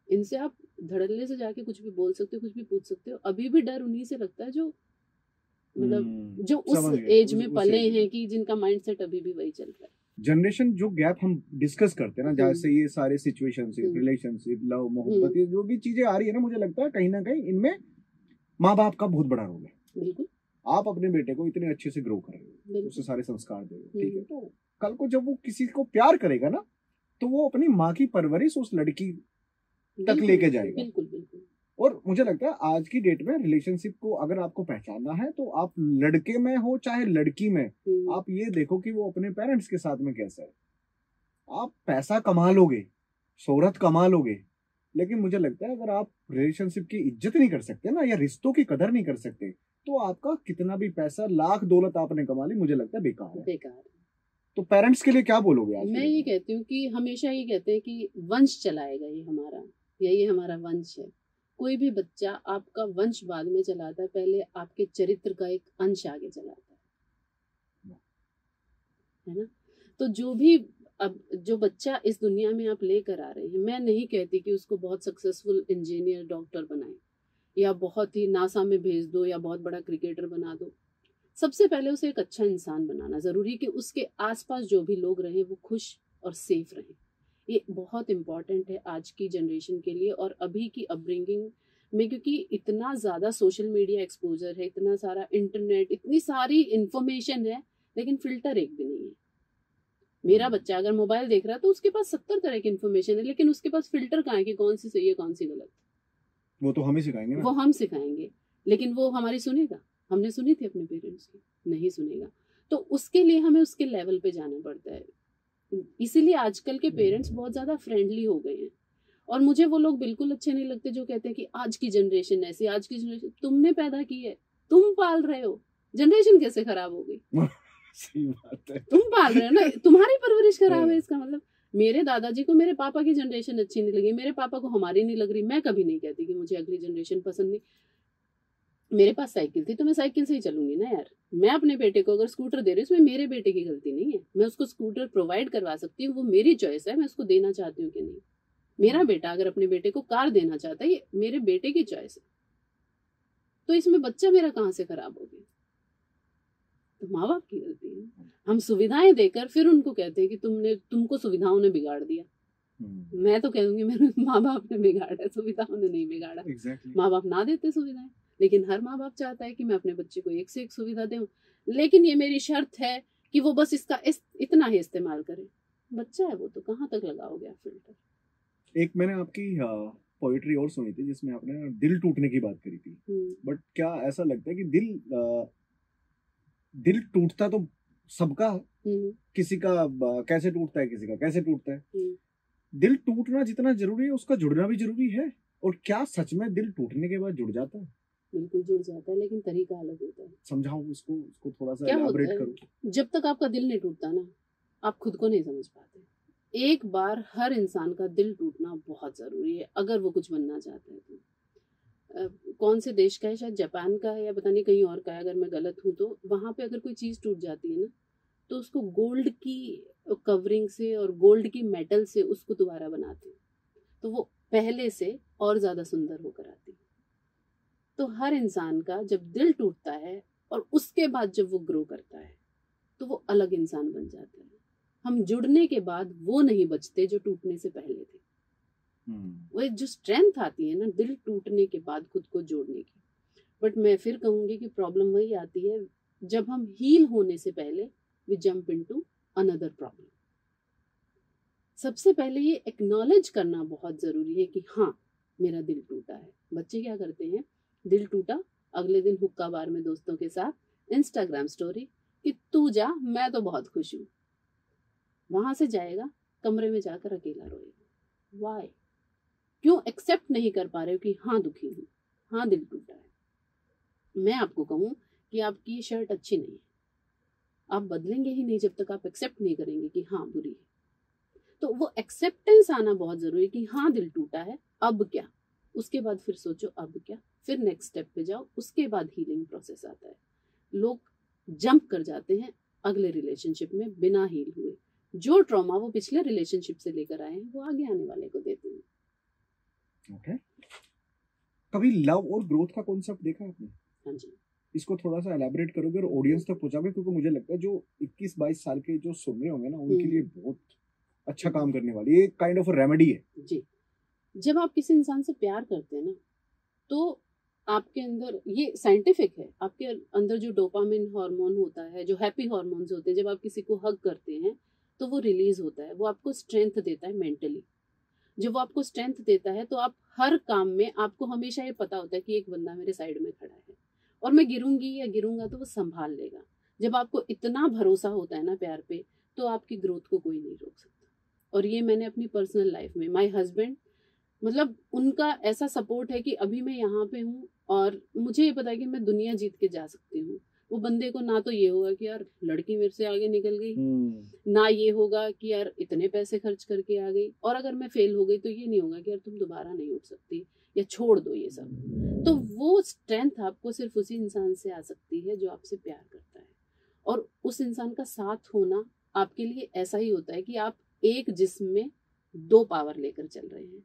इनसे आप धड़ल्ले से जाके कुछ भी बोल सकते हो, कुछ भी पूछ सकते हो। अभी भी डर उन्हीं से लगता है जो मतलब जो उस एज में पले हैं, कि जिनका माइंडसेट अभी भी वही चल रहा है। जनरेशन जो गैप हम डिस्कस करते हैं ना, जैसे ये सारे सिचुएशनशिप, रिलेशनशिप, लव, मोहब्बत, ये जो भी चीजें आ रही है ना, मुझे लगता है कहीं ना कहीं इनमें माँ बाप का बहुत बड़ा रोल है। बिल्कुल। आप अपने बेटे को इतने अच्छे से ग्रो कर रहे हो, उसे सारे संस्कार दे रहे हो, ठीक है, तो कल को जब वो किसी को प्यार करेगा ना, तो वो अपनी माँ की परवरिश उस लड़की तक लेके जाएगा। बिल्कुल बिल्कुल। और मुझे लगता है आज की डेट में रिलेशनशिप को अगर आपको पहचानना है, तो आप लड़के में हो चाहे लड़की में, आप ये देखो कि वो अपने पेरेंट्स के साथ में कैसा है। आप पैसा कमा लोगे, शोहरत कमा लोगे, लेकिन मुझे लगता है अगर आप रिलेशनशिप की इज्जत नहीं कर सकते ना, या रिश्तों की कदर नहीं कर सकते, तो आपका कितना भी पैसा, लाख दौलत आपने कमा ली, मुझे लगता है बेकार है। तो पेरेंट्स के लिए क्या बोलोगे आज? मैं ये कहती हूँ कि हमेशा ये कहते हैं कि वंश चलाएगा ये हमारा, या ये हमारा वंश है। कोई भी बच्चा आपका वंश बाद में चलाता है, पहले आपके चरित्र का एक अंश आगे चलाता है ना। तो जो भी अब जो बच्चा इस दुनिया में आप लेकर आ रहे हैं, मैं नहीं कहती कि उसको बहुत सक्सेसफुल इंजीनियर, डॉक्टर बनाए, या बहुत ही नासा में भेज दो, या बहुत बड़ा क्रिकेटर बना दो। सबसे पहले उसे एक अच्छा इंसान बनाना जरूरी है, कि उसके आसपास जो भी लोग रहे वो खुश और सेफ रहें। ये बहुत इम्पॉर्टेंट है आज की जनरेशन के लिए और अभी की अपब्रिंगिंग में, क्योंकि इतना ज़्यादा सोशल मीडिया एक्सपोजर है, इतना सारा इंटरनेट, इतनी सारी इंफॉर्मेशन है, लेकिन फिल्टर एक भी नहीं है। मेरा बच्चा अगर मोबाइल देख रहा है तो उसके पास 70 तरह की इन्फॉर्मेशन है, लेकिन उसके पास फिल्टर कहाँ है कि कौन सी सही है कौन सी गलत। वो तो हम ही सिखाएंगे ना। वो हम सिखाएंगे, लेकिन वो हमारी सुनेगा? हमने सुनी थी अपने पेरेंट्स की? नहीं सुनेगा। तो उसके लिए हमें उसके लेवल पे जाना पड़ता है। इसीलिए आजकल के पेरेंट्स बहुत ज्यादा फ्रेंडली हो गए हैं, और मुझे वो लोग बिल्कुल अच्छे नहीं लगते जो कहते हैं कि आज की जनरेशन ऐसी, आज की जनरेशन। तुमने पैदा की है, तुम पाल रहे हो, जनरेशन कैसे खराब हो गई? सही बात है। तुम पाल रहे हो ना, तुम्हारी परवरिश खराब है। इसका मतलब मेरे दादाजी को मेरे पापा की जनरेशन अच्छी नहीं लगी, मेरे पापा को हमारी नहीं लग रही। मैं कभी नहीं कहती कि मुझे अगली जनरेशन पसंद नहीं। मेरे पास साइकिल थी तो मैं साइकिल से ही चलूंगी ना यार। मैं अपने बेटे को अगर स्कूटर दे रही हूँ, उसमें मेरे बेटे की गलती नहीं है। मैं उसको स्कूटर प्रोवाइड करवा सकती हूँ, वो मेरी चॉइस है, मैं उसको देना चाहती हूँ कि नहीं। मेरा बेटा अगर अपने बेटे को कार देना चाहता है, ये मेरे बेटे की चॉइस है। तो इसमें बच्चा मेरा कहाँ से खराब हो गया? तो माँ बाप की गलती है। हम सुविधाएं देकर फिर उनको कहते हैं कि तुमको सुविधाओं ने बिगाड़ दिया। मैं तो कहूंगी मेरे माँ बाप ने बिगाड़ा, सुविधाओं ने नहीं बिगाड़ा। माँ बाप ना देते सुविधाएं, लेकिन हर माँ बाप चाहता है कि मैं अपने बच्चे को एक से एक सुविधा दूं, लेकिन ये मेरी शर्त है कि वो बस इसका इतना ही इस्तेमाल करे। बच्चा है वो, तो कहाँ तक लगाओगे आप फिल्टर? एक मैंने आपकी पोएट्री और सुनी थी जिसमें आपने दिल टूटने की बात करी थी, बट क्या ऐसा लगता है कि दिल टूटता तो सबका, किसी का कैसे टूटता है, किसी का कैसे टूटता है। दिल टूटना जितना जरूरी है, उसका जुड़ना भी जरूरी है। और क्या सच में दिल टूटने के बाद जुड़ जाता है? बिल्कुल जुड़ जाता है, लेकिन तरीका अलग होता है। समझाओ इसको थोड़ा सा एलाबोरेट करो। जब तक आपका दिल नहीं टूटता ना, आप खुद को नहीं समझ पाते। एक बार हर इंसान का दिल टूटना बहुत जरूरी है अगर वो कुछ बनना चाहता है तो। कौन से देश का है, शायद जापान का है या पता नहीं कहीं और का है, अगर मैं गलत हूँ तो। वहां पे अगर कोई चीज टूट जाती है ना, तो उसको गोल्ड की कवरिंग से और गोल्ड की मेटल से उसको दोबारा बनाते हैं, तो वो पहले से और ज्यादा सुंदर होकर आती है। तो हर इंसान का जब दिल टूटता है और उसके बाद जब वो ग्रो करता है, तो वो अलग इंसान बन जाता है। हम जुड़ने के बाद वो नहीं बचते जो टूटने से पहले थे। वो जो स्ट्रेंथ आती है ना दिल टूटने के बाद खुद को जोड़ने की। बट मैं फिर कहूंगी कि प्रॉब्लम वही आती है जब हम हील होने से पहले we jump into another problem. सबसे पहले ये एक्नॉलेज करना बहुत जरूरी है कि हाँ मेरा दिल टूटा है। बच्चे क्या करते हैं, दिल टूटा, अगले दिन हुक्का बार में दोस्तों के साथ इंस्टाग्राम स्टोरी कि तू जा मैं तो बहुत खुश हूं। वहां से जाएगा, कमरे में जाकर अकेला रोएगा। वाई? क्यों एक्सेप्ट नहीं कर पा रहे हो कि हाँ दुखी हूँ, हाँ दिल टूटा है। मैं आपको कहूँ कि आपकी ये शर्ट अच्छी नहीं है, आप बदलेंगे ही नहीं जब तक आप एक्सेप्ट नहीं करेंगे कि हाँ बुरी है। तो वो एक्सेप्टेंस आना बहुत जरूरी है कि हाँ दिल टूटा है, अब क्या, उसके बाद फिर सोचो अब क्या, फिर नेक्स्ट स्टेप पे जाओ, उसके बाद हीलिंग प्रोसेस आता है। लोग जंप कर जाते हैं अगले रिलेशनशिप में बिना हील हुए। जो ट्रॉमा वो पिछले रिलेशनशिप से लेकर आए हैं वो आगे आने वाले को देते हैं। ओके। कभी लव और ग्रोथ का कॉन्सेप्ट देखा आपने? हाँ जी। इसको थोड़ा सा एलैबोरेट करोगे और ऑडियंस तक पहुंचाओगे, क्योंकि मुझे लगता है जो 21-22 साल के जो सुन रहे होंगे ना उनके लिए बहुत अच्छा काम करने वाली है, एक काइंड ऑफ रेमेडी है। जी, जब आप किसी इंसान से प्यार करते हैं ना तो आपके अंदर, ये साइंटिफिक है, आपके अंदर जो डोपामिन हार्मोन होता है, जो हैप्पी हार्मोन्स होते हैं, जब आप किसी को हग करते हैं तो वो रिलीज होता है, वो आपको स्ट्रेंथ देता है मेंटली। जब वो आपको स्ट्रेंथ देता है तो आप हर काम में, आपको हमेशा ये पता होता है कि एक बंदा मेरे साइड में खड़ा है और मैं गिरूंगी या गिरूंगा तो वो संभाल लेगा। जब आपको इतना भरोसा होता है ना प्यार पे, तो आपकी ग्रोथ को कोई नहीं रोक सकता। और ये मैंने अपनी पर्सनल लाइफ में, माय हस्बैंड, मतलब उनका ऐसा सपोर्ट है कि अभी मैं यहाँ पे हूँ और मुझे ये पता है कि मैं दुनिया जीत के जा सकती हूँ। वो बंदे को ना तो ये होगा कि यार लड़की मेरे से आगे निकल गई, ना ये होगा कि यार इतने पैसे खर्च करके आ गई, और अगर मैं फेल हो गई तो ये नहीं होगा कि यार तुम दोबारा नहीं उठ सकती या छोड़ दो ये सब। तो वो स्ट्रेंथ आपको सिर्फ उसी इंसान से आ सकती है जो आपसे प्यार करता है। और उस इंसान का साथ होना आपके लिए ऐसा ही होता है कि आप एक जिस्म में 2 पावर लेकर चल रहे हैं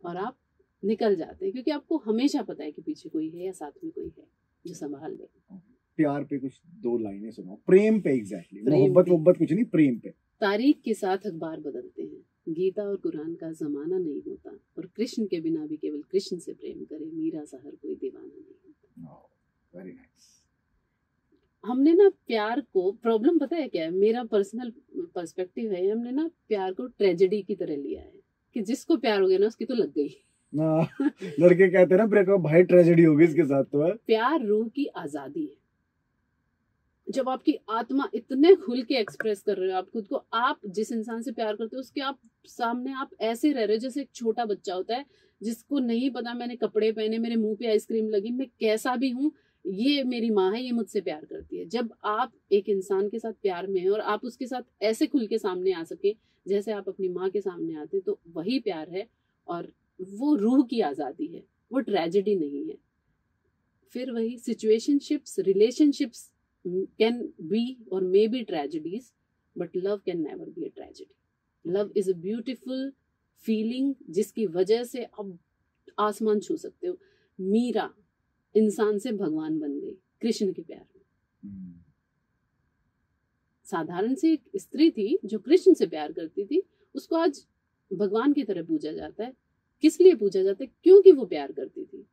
और आप निकल जाते हैं, क्योंकि आपको हमेशा पता है कि पीछे कोई है या साथ में कोई है जो संभाल लेगा। प्यार पे कुछ 2 लाइनें सुनाओ, प्रेम पे। एग्जैक्टली, मोहब्बत कुछ नहीं, प्रेम पे। तारीख के साथ अखबार बदलते हैं, गीता और कुरान का जमाना नहीं होता, और कृष्ण के बिना भी केवल कृष्ण से प्रेम करे, मीरा सा हर कोई दीवाना नहीं होता। Very nice. हमने ना प्यार को, प्रॉब्लम पता है क्या है, मेरा पर्सनल पर्सपेक्टिव है, हमने ना प्यार को ट्रेजेडी की तरह लिया है कि जिसको प्यार हो गया ना उसकी तो लग गई। लड़के कहते हैं ना ब्रेकअप भाई ट्रेजेडी होगी इसके साथ। तो है प्यार रूह की आजादी है। जब आपकी आत्मा इतने खुल के एक्सप्रेस कर रहे हो आप खुद को, आप जिस इंसान से प्यार करते हो उसके आप सामने आप ऐसे रह रहे हो जैसे एक छोटा बच्चा होता है जिसको नहीं पता मैंने कपड़े पहने, मेरे मुंह पे आइसक्रीम लगी, मैं कैसा भी हूँ, ये मेरी माँ है, ये मुझसे प्यार करती है। जब आप एक इंसान के साथ प्यार में हैं और आप उसके साथ ऐसे खुल के सामने आ सके जैसे आप अपनी माँ के सामने आते, तो वही प्यार है और वो रूह की आजादी है, वो ट्रेजेडी नहीं है। फिर वही situationships, relationships can be or may be tragedies, but love can never be a tragedy. Love is a beautiful feeling जिसकी वजह से आप आसमान छू सकते हो। मीरा इंसान से भगवान बन गई कृष्ण के प्यार में। साधारण सी एक स्त्री थी जो कृष्ण से प्यार करती थी, उसको आज भगवान की तरह पूजा जाता है। किस लिए पूजा जाता है? क्योंकि वो प्यार करती थी।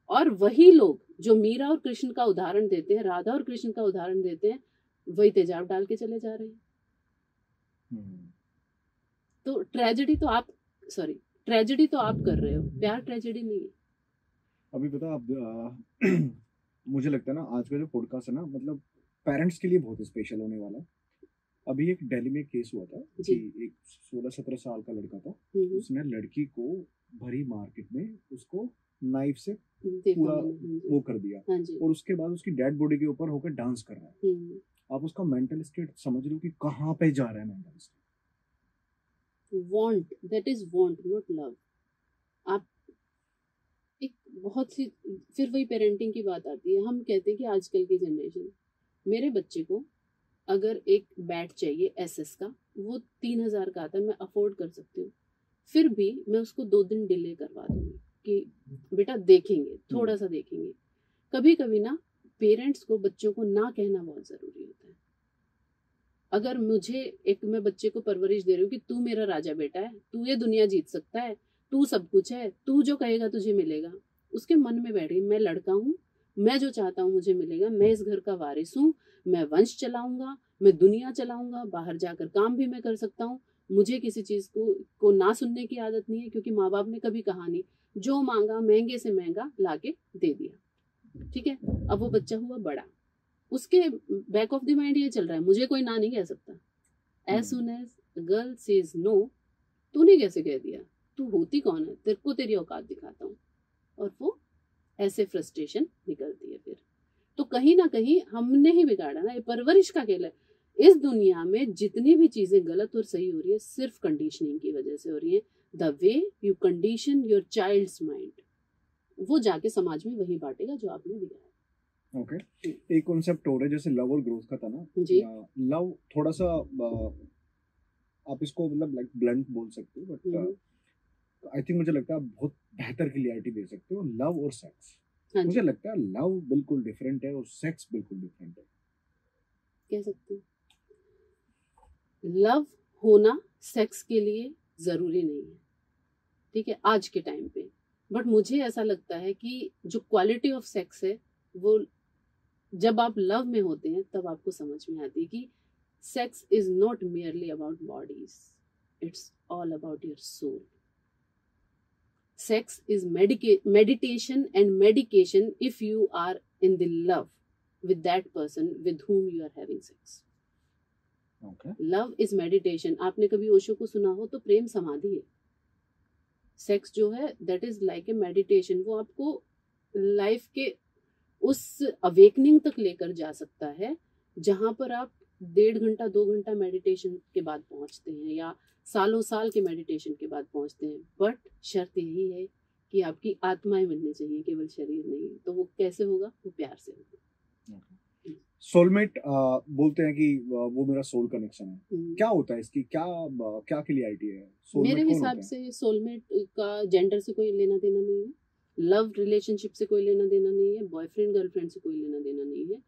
और वही लोग जो मीरा और कृष्ण का उदाहरण देते हैं, राधा और कृष्ण का उदाहरण देते हैं, वही तेजाब डाल के चले जा रहे हैं। तो ट्रेजेडी तो आप कर रहे हो, प्यार ट्रेजेडी नहीं है। अभी पता आप मुझे लगता है ना आज का जो पॉडकास्ट है ना, मतलब पेरेंट्स के लिए बहुत स्पेशल होने वाला है। अभी एक दिल्ली में केस हुआ था कि एक 16-17 साल का लड़का था, उसने लड़की को भरी मार्केट में उसको नाइफ से पूरा वो कर दिया, और उसके बाद उसकी डेड बॉडी के ऊपर होकर डांस कर रहा है। आप उसका मेंटल स्टेट समझ लो कि कहाँ पे जा रहा है mental state. Want, that is want, not love. आप एक बहुत सी, फिर वही पेरेंटिंग की बात आती है। हम कहते हैं कि आजकल की जनरेशन, मेरे बच्चे को अगर एक बैट चाहिए एसएस का, वो 3000 का आता है, मैं अफोर्ड कर सकती हूँ, फिर भी मैं उसको 2 दिन डिले करवा दूंगी कि बेटा देखेंगे, थोड़ा सा देखेंगे। कभी कभी ना पेरेंट्स को बच्चों को ना कहना बहुत जरूरी होता है। अगर मैं बच्चे को परवरिश दे रही हूँ कि तू मेरा राजा बेटा है, तू ये दुनिया जीत सकता है, तू सब कुछ है, तू जो कहेगा तुझे मिलेगा, उसके मन में बैठ गई मैं लड़का हूँ, मैं जो चाहता हूँ मुझे मिलेगा, मैं इस घर का वारिस हूँ, मैं वंश चलाऊंगा, मैं दुनिया चलाऊंगा, बाहर जाकर काम भी मैं कर सकता हूँ, मुझे किसी चीज को ना सुनने की आदत नहीं है, क्योंकि माँ बाप ने कभी कहा नहीं, जो मांगा महंगे से महंगा लाके दे दिया। ठीक है, अब वो बच्चा हुआ बड़ा, उसके बैक ऑफ द माइंड ये चल रहा है मुझे कोई ना नहीं कह सकता। As soon as girl says no, तूने कैसे कह दिया, तू होती कौन है, तेरे को तेरी औकात दिखाता हूँ, और वो ऐसे फ्रस्ट्रेशन निकलती है फिर। तो कहीं ना कहीं हमने ही बिगाड़ा ना, ये परवरिश का खेल है। इस दुनिया में जितनी भी चीजें गलत और सही हो रही है सिर्फ कंडीशनिंग की वजह से हो रही है। The way you condition your child's mind, वो जाके समाज में वही बांटेगा जो आपने दिया है। ओके, एक कॉन्सेप्ट और है जैसे लव और ग्रोथ का था ना जी। लव थोड़ा सा आप इसको मतलब लाइक ब्लंट बोल सकते हो, बट आई थिंक मुझे लगता है आप बहुत बेहतर क्लियरिटी दे सकते हो। लव और सेक्स, हाँ मुझे जी, लगता है लव बिल्कुल डिफरेंट है और सेक्स बिल्कुल डिफरेंट है। कह सकते हैं। लव होना सेक्स के लिए जरूरी नहीं है, ठीक है, आज के टाइम पे। बट मुझे ऐसा लगता है कि जो क्वालिटी ऑफ सेक्स है वो जब आप लव में होते हैं तब आपको समझ में आती है कि sex is not merely about bodies, it's all about your soul. Sex is meditation and medication if you are in the love with that person with whom you are having sex. Okay. Love is meditation. आपने कभी ओशो को सुना हो तो प्रेम समाधि है। Sex जो है that is like a meditation, वो आपको लाइफ के उस अवेकनिंग तक लेकर जा सकता है जहां पर आप 1.5 घंटा 2 घंटा मेडिटेशन के बाद पहुंचते हैं या सालों साल के मेडिटेशन के बाद पहुंचते हैं। बट शर्त यही है कि आपकी आत्माएं मिलनी चाहिए, केवल शरीर नहीं। तो वो कैसे होगा? वो प्यार से होगा। सोलमेट बोलते हैं कि वो मेरा सोल कनेक्शन है, क्या होता है इसकी, क्या क्या क्लियरिटी है? मेरे हिसाब से सोलमेट का जेंडर से कोई लेना देना नहीं है, लव रिलेशनशिप से कोई लेना देना नहीं है, बॉयफ्रेंड गर्लफ्रेंड से कोई लेना देना नहीं है।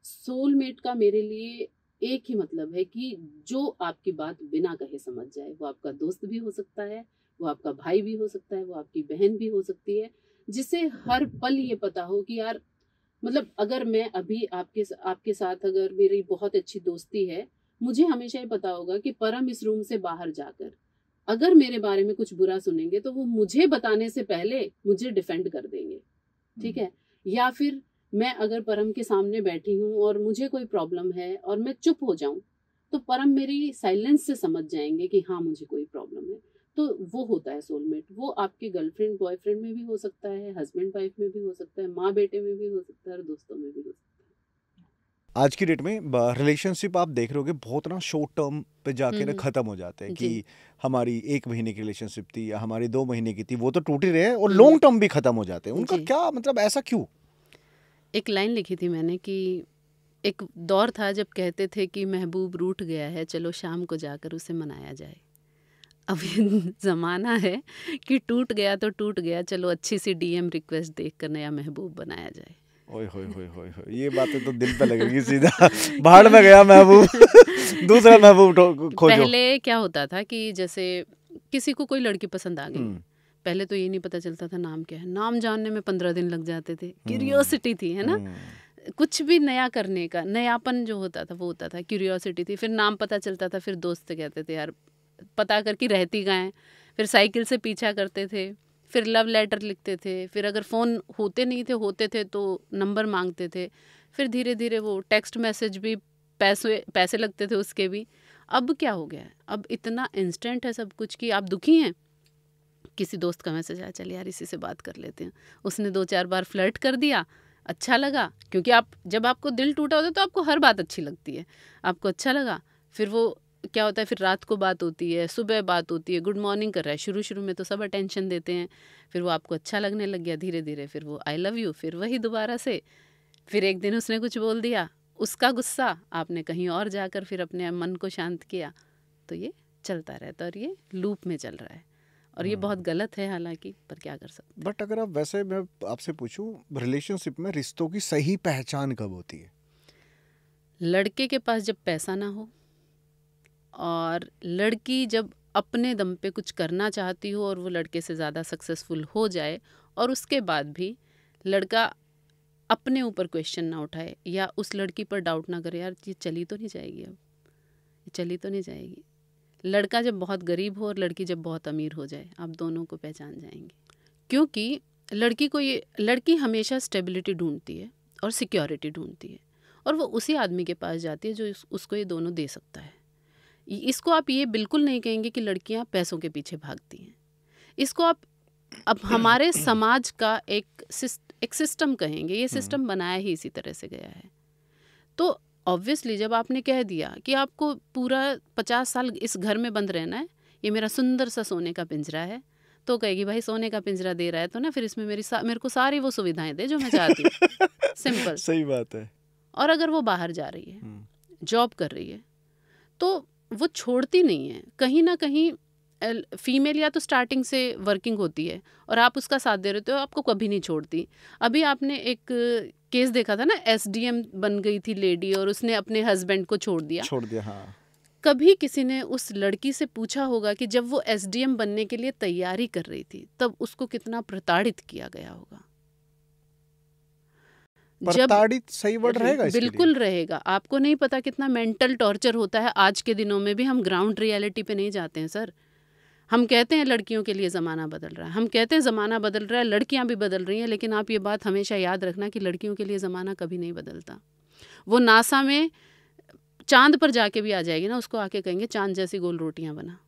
सोलमेट का मेरे लिए एक ही मतलब है कि जो आपकी बात बिना कहे समझ जाए। वो आपका दोस्त भी हो सकता है, वो आपका भाई भी हो सकता है, वो आपकी बहन भी हो सकती है, जिसे हर पल ये पता हो कि यार मतलब अगर मैं अभी आपके साथ अगर मेरी बहुत अच्छी दोस्ती है, मुझे हमेशा ये पता होगा कि परम इस रूम से बाहर जाकर अगर मेरे बारे में कुछ बुरा सुनेंगे तो वो मुझे बताने से पहले मुझे डिफेंड कर देंगे, ठीक है। या फिर मैं अगर परम के सामने बैठी हूँ और मुझे कोई प्रॉब्लम है और मैं चुप हो जाऊं तो परम मेरी साइलेंस से समझ जाएंगे कि हाँ मुझे कोई प्रॉब्लम है। तो वो होता है सोलमेट। वो आपके गर्लफ्रेंड बॉयफ्रेंड में भी हो सकता है, हस्बैंड वाइफ में भी हो सकता है, माँ बेटे में भी हो सकता है और दोस्तों में भी हो सकता है। आज की डेट में रिलेशनशिप आप देख रहे होगे बहुत ना शॉर्ट टर्म पे जाके ना खत्म हो जाते हैं कि हमारी 1 महीने की रिलेशनशिप थी या हमारी 2 महीने की थी, वो तो टूट ही रहे हैं और लॉन्ग टर्म भी खत्म हो जाते हैं। उनका क्या मतलब, ऐसा क्यों? एक लाइन लिखी थी मैंने कि एक दौर था जब कहते थे कि महबूब रूठ गया है, चलो शाम को जाकर उसे मनाया जाए। अब ये ज़माना है कि टूट गया तो टूट गया, चलो अच्छी सी DM रिक्वेस्ट देखकर नया महबूब बनाया जाए। ओए होए होए होए होए, ये बातें तो दिल पे लगेगी सीधा। भाड़ में गया महबूब, दूसरा महबूब खोजो। पहले क्या होता था कि जैसे किसी को कोई लड़की पसंद आ गई, पहले तो ये नहीं पता चलता था नाम क्या है, नाम जानने में 15 दिन लग जाते थे। क्यूरियोसिटी थी, है ना, कुछ भी नया करने का नयापन जो होता था वो होता था, क्यूरियोसिटी थी। फिर नाम पता चलता था, फिर दोस्त कहते थे यार पता करके रहती कहाँ है, फिर साइकिल से पीछा करते थे, फिर लव लेटर लिखते थे, फिर अगर फ़ोन होते थे तो नंबर मांगते थे, फिर धीरे धीरे वो टेक्स्ट मैसेज भी पैसे लगते थे उसके भी। अब क्या हो गया है, अब इतना इंस्टेंट है सब कुछ कि आप दुखी हैं, किसी दोस्त का मैसेज आया, चल यार इसी से बात कर लेते हैं, उसने 2-4 बार फ्लर्ट कर दिया, अच्छा लगा, क्योंकि आप जब आपको दिल टूटा होता है तो आपको हर बात अच्छी लगती है, आपको अच्छा लगा, फिर वो क्या होता है, फिर रात को बात होती है, सुबह बात होती है, गुड मॉर्निंग कर रहा है, शुरू में तो सब अटेंशन देते हैं, फिर वो आपको अच्छा लगने लग गया, धीरे धीरे फिर वो आई लव यू, फिर वही दोबारा से, फिर एक दिन उसने कुछ बोल दिया, उसका गुस्सा आपने कहीं और जाकर फिर अपने मन को शांत किया, तो ये चलता रहता है और ये लूप में चल रहा है और ये बहुत गलत है हालांकि, पर क्या कर सकते। बट अगर आप वैसे मैं आपसे पूछूं, रिलेशनशिप में रिश्तों की सही पहचान कब होती है? लड़के के पास जब पैसा ना हो और लड़की जब अपने दम पे कुछ करना चाहती हो और वो लड़के से ज़्यादा सक्सेसफुल हो जाए और उसके बाद भी लड़का अपने ऊपर क्वेश्चन ना उठाए या उस लड़की पर डाउट ना करे, यार ये चली तो नहीं जाएगी, अब ये चली तो नहीं जाएगी। लड़का जब बहुत गरीब हो और लड़की जब बहुत अमीर हो जाए, आप दोनों को पहचान जाएंगे, क्योंकि लड़की हमेशा स्टेबिलिटी ढूंढती है और सिक्योरिटी ढूंढती है और वो उसी आदमी के पास जाती है जो उसको ये दोनों दे सकता है। इसको आप ये बिल्कुल नहीं कहेंगे कि लड़कियां पैसों के पीछे भागती हैं। इसको आप अब हमारे समाज का एक सिस्टम कहेंगे, ये सिस्टम बनाया ही इसी तरह से गया है। तो ऑब्वियसली जब आपने कह दिया कि आपको पूरा 50 साल इस घर में बंद रहना है, ये मेरा सुंदर सा सोने का पिंजरा है, तो कहेगी भाई सोने का पिंजरा दे रहा है तो ना फिर इसमें मेरे को सारी वो सुविधाएं दे जो मैं चाहती हूँ। सिंपल, सही बात है। और अगर वो बाहर जा रही है, जॉब कर रही है, तो वो छोड़ती नहीं है। कहीं ना कहीं फीमेल या तो स्टार्टिंग से वर्किंग होती है और आप उसका साथ दे रहे हो, आपको कभी नहीं छोड़ती। अभी आपने एक केस देखा था ना, एसडीएम बन गई थी लेडी और उसने अपने हस्बैंड को छोड़ दिया। हाँ। कभी किसी ने उस लड़की से पूछा होगा कि जब वो एसडीएम बनने के लिए तैयारी कर रही थी तब उसको कितना प्रताड़ित किया गया होगा? प्रताड़ित सही वर्ड रहेगा इसके लिए? बिल्कुल रहेगा। आपको नहीं पता कितना मेंटल टॉर्चर होता है आज के दिनों में भी। हम ग्राउंड रियलिटी पे नहीं जाते हैं सर। हम कहते हैं लड़कियों के लिए ज़माना बदल रहा है, हम कहते हैं ज़माना बदल रहा है, लड़कियां भी बदल रही हैं, लेकिन आप ये बात हमेशा याद रखना कि लड़कियों के लिए ज़माना कभी नहीं बदलता। वो नासा में चांद पर जाके भी आ जाएगी ना, उसको आके कहेंगे चांद जैसी गोल रोटियां बना।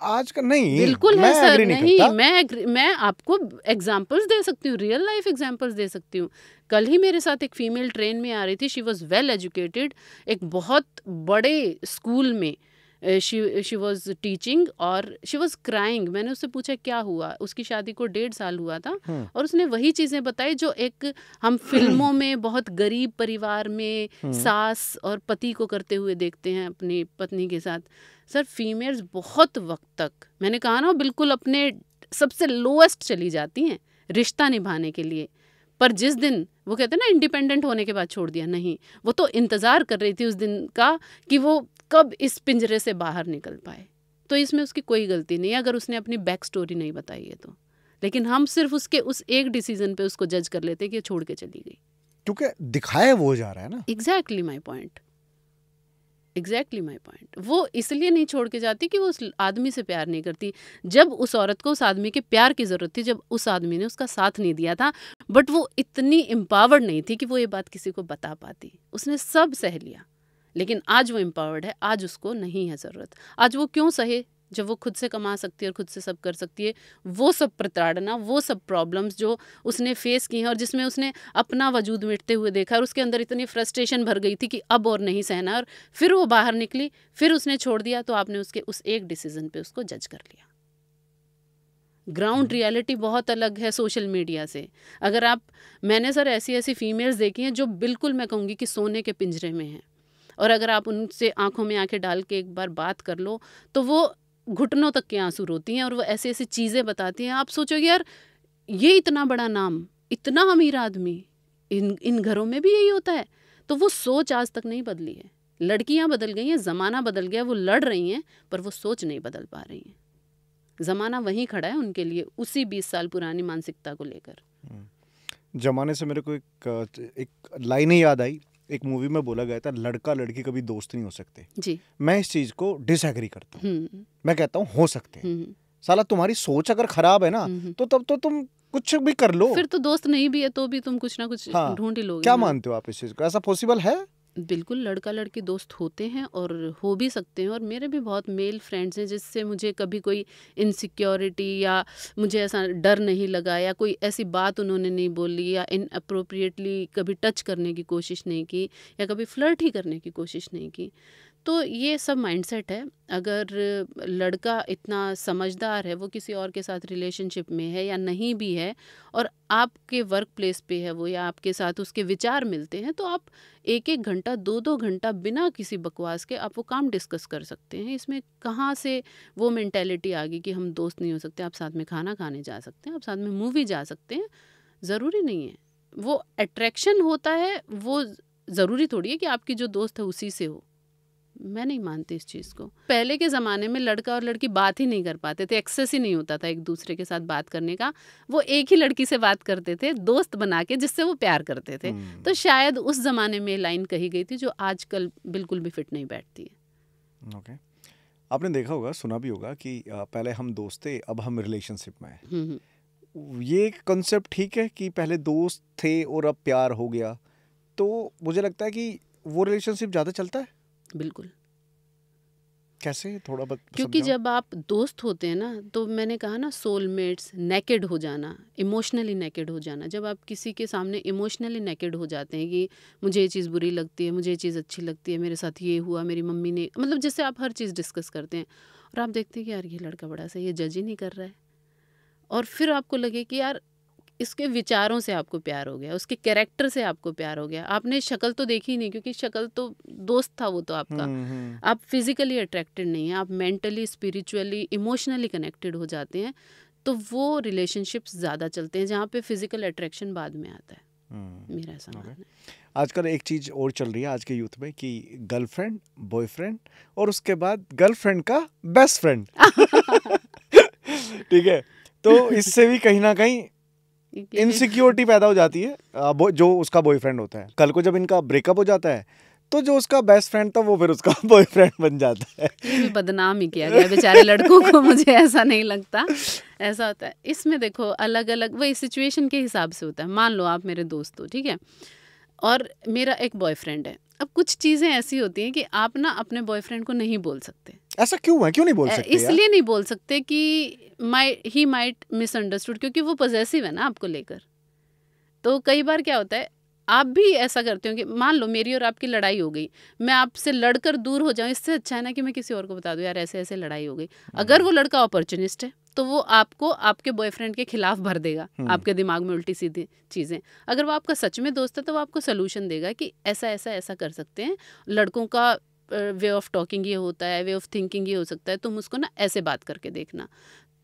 आज का नहीं, बिल्कुल है सर। नहीं, मैं आपको एग्जांपल्स दे सकती हूँ, रियल लाइफ एग्जांपल्स दे सकती हूँ। कल ही मेरे साथ एक फीमेल ट्रेन में आ रही थी, शी वाज वेल एजुकेटेड, एक बहुत बड़े स्कूल में शी वॉज टीचिंग और शी वॉज क्राइंग। मैंने उससे पूछा क्या हुआ, उसकी शादी को 1.5 साल हुआ था और उसने वही चीज़ें बताई जो एक हम फिल्मों में बहुत गरीब परिवार में सास और पति को करते हुए देखते हैं अपनी पत्नी के साथ। सर फीमेल्स बहुत वक्त तक, मैंने कहा ना, बिल्कुल अपने सबसे लोएस्ट चली जाती हैं रिश्ता निभाने के लिए, पर जिस दिन वो कहते हैं ना इंडिपेंडेंट होने के बाद छोड़ दिया, नहीं, वो तो इंतज़ार कर रही थी उस दिन का कि वो कब इस पिंजरे से बाहर निकल पाए। तो इसमें उसकी कोई गलती नहीं है अगर उसने अपनी बैक स्टोरी नहीं बताई है तो। लेकिन हम सिर्फ उसके उस एक डिसीजन पे उसको जज कर लेते कि छोड़ के चली गई, क्योंकि दिखाया वो जा रहा है ना। Exactly my point. वो इसलिए नहीं छोड़ के जाती कि वो उस आदमी से प्यार नहीं करती। जब उस औरत को उस आदमी के प्यार की ज़रूरत थी, जब उस आदमी ने उसका साथ नहीं दिया था, बट वो इतनी एम्पावर्ड नहीं थी कि वो ये बात किसी को बता पाती, उसने सब सह लिया। लेकिन आज वो एम्पावर्ड है, आज उसको नहीं है ज़रूरत। आज वो क्यों सहे जब वो खुद से कमा सकती है और खुद से सब कर सकती है? वो सब प्रताड़ना, वो सब प्रॉब्लम्स जो उसने फेस की हैं और जिसमें उसने अपना वजूद मिटते हुए देखा और उसके अंदर इतनी फ्रस्ट्रेशन भर गई थी कि अब और नहीं सहना, और फिर वो बाहर निकली, फिर उसने छोड़ दिया, तो आपने उसके उस एक डिसीजन पे उसको जज कर लिया। ग्राउंड रियलिटी बहुत अलग है सोशल मीडिया से। अगर आप, मैंने सर ऐसी ऐसी फीमेल्स देखी हैं जो बिल्कुल मैं कहूँगी कि सोने के पिंजरे में हैं, और अगर आप उनसे आंखों में आंखें डाल के एक बार बात कर लो तो वो घुटनों तक के आंसू रोती हैं और वो ऐसी ऐसी चीज़ें बताती हैं। आप सोचोगे यार ये इतना बड़ा नाम, इतना अमीर आदमी, इन घरों में भी यही होता है। तो वो सोच आज तक नहीं बदली है। लड़कियां बदल गई हैं, ज़माना बदल गया, वो लड़ रही हैं पर वो सोच नहीं बदल पा रही हैं। ज़माना वहीं खड़ा है उनके लिए, उसी 20 साल पुरानी मानसिकता को लेकर। जमाने से मेरे को एक लाइन ही याद आई, एक मूवी में बोला गया था लड़का लड़की कभी दोस्त नहीं हो सकते जी। मैं इस चीज को डिसएग्री करता हूँ। मैं कहता हूँ हो सकते हैं। साला तुम्हारी सोच अगर खराब है ना तो तब तो तुम कुछ भी कर लो, फिर तो दोस्त नहीं भी है तो भी तुम कुछ ना कुछ ढूंढ ही लोगे। क्या मानते हो आप इस चीज को, ऐसा पॉसिबल है? बिल्कुल, लड़का लड़की दोस्त होते हैं और हो भी सकते हैं, और मेरे भी बहुत मेल फ्रेंड्स हैं जिससे मुझे कभी कोई इनसिक्योरिटी या मुझे ऐसा डर नहीं लगा, या कोई ऐसी बात उन्होंने नहीं बोली, या इनअप्रोप्रिएटली कभी टच करने की कोशिश नहीं की, या कभी फ्लर्ट ही करने की कोशिश नहीं की। तो ये सब माइंडसेट है। अगर लड़का इतना समझदार है, वो किसी और के साथ रिलेशनशिप में है या नहीं भी है, और आपके वर्क प्लेस पे है वो, या आपके साथ उसके विचार मिलते हैं, तो आप 1-1 घंटा 2-2 घंटा बिना किसी बकवास के आप वो काम डिस्कस कर सकते हैं। इसमें कहाँ से वो मेंटेलिटी आ गई कि हम दोस्त नहीं हो सकते? आप साथ में खाना खाने जा सकते हैं, आप साथ में मूवी जा सकते हैं, ज़रूरी नहीं है। वो अट्रैक्शन होता है, वो ज़रूरी थोड़ी है कि आपकी जो दोस्त है उसी से हो। मैं नहीं मानती इस चीज़ को। पहले के ज़माने में लड़का और लड़की बात ही नहीं कर पाते थे, एक्सेस ही नहीं होता था एक दूसरे के साथ बात करने का। वो एक ही लड़की से बात करते थे दोस्त बना के, जिससे वो प्यार करते थे। तो शायद उस ज़माने में लाइन कही गई थी जो आजकल बिल्कुल भी फिट नहीं बैठती है। ओके। आपने देखा होगा, सुना भी होगा कि पहले हम दोस्त थे, अब हम रिलेशनशिप में हैं। ये कंसेप्ट ठीक है कि पहले दोस्त थे और अब प्यार हो गया? तो मुझे लगता है कि वो रिलेशनशिप ज़्यादा चलता है। बिल्कुल। कैसे, थोड़ा बहुत क्योंकि समझाओ। जब आप दोस्त होते हैं ना, तो मैंने कहा ना सोलमेट्स, नेकेड हो जाना, इमोशनली नेकेड हो जाना। जब आप किसी के सामने इमोशनली नेकेड हो जाते हैं कि मुझे ये चीज़ बुरी लगती है, मुझे ये चीज़ अच्छी लगती है, मेरे साथ ये हुआ, मेरी मम्मी ने, मतलब जैसे आप हर चीज़ डिस्कस करते हैं और आप देखते हैं कि यार ये लड़का बड़ा सही है, जज ही नहीं कर रहा है, और फिर आपको लगे कि यार इसके विचारों से आपको प्यार हो गया, उसके कैरेक्टर से आपको प्यार हो गया। आपने शक्ल तो देखी नहीं, क्योंकि शक्ल तो दोस्त था वो तो आपका, आप फिजिकली अट्रैक्टेड नहीं हैं, आप मेंटली, स्पिरिचुअली, इमोशनली कनेक्टेड हो जाते हैं। तो वो रिलेशनशिप्स ज़्यादा चलते हैं जहाँ पे फिजिकल अट्रैक्शन बाद में आता है। मेरा ऐसा मानना है। आजकल एक चीज और चल रही है आज के यूथ में कि गर्लफ्रेंड, बॉयफ्रेंड और उसके बाद गर्लफ्रेंड का बेस्ट फ्रेंड। ठीक है, तो इससे भी कहीं ना कहीं इनसिक्योरिटी पैदा हो जाती है जो उसका बॉयफ्रेंड होता है। कल को जब इनका ब्रेकअप हो जाता है तो जो उसका बेस्ट फ्रेंड था वो फिर उसका बॉयफ्रेंड बन जाता है। ये भी बदनाम ही किया गया बेचारे लड़कों को, मुझे ऐसा नहीं लगता। ऐसा होता है इसमें, देखो अलग अलग वही सिचुएशन के हिसाब से होता है। मान लो आप मेरे दोस्त हो, ठीक है, और मेरा एक बॉयफ्रेंड है। अब कुछ चीज़ें ऐसी होती हैं कि आप ना अपने बॉयफ्रेंड को नहीं बोल सकते। ऐसा क्यों है, क्यों नहीं बोल सकते? इसलिए नहीं बोल सकते कि ही माइट मिसअंडरस्टूड, क्योंकि वो पॉसेसिव है ना आपको लेकर। तो कई बार क्या होता है, आप भी ऐसा करते हो कि मान लो मेरी और आपकी लड़ाई हो गई, मैं आपसे लड़कर दूर हो जाऊं, इससे अच्छा है ना कि मैं किसी और को बता दूं यार ऐसे ऐसे लड़ाई हो गई। अगर वो लड़का अपॉर्चुनिस्ट है तो वो आपको आपके बॉयफ्रेंड के खिलाफ भर देगा, आपके दिमाग में उल्टी सीधी चीज़ें। अगर वो आपका सच में दोस्त है तो वो आपको सोल्यूशन देगा कि ऐसा ऐसा ऐसा कर सकते हैं, लड़कों का वे ऑफ टॉकिंग ये होता है, वे ऑफ थिंकिंग ये हो सकता है, तुम उसको ना ऐसे बात करके देखना।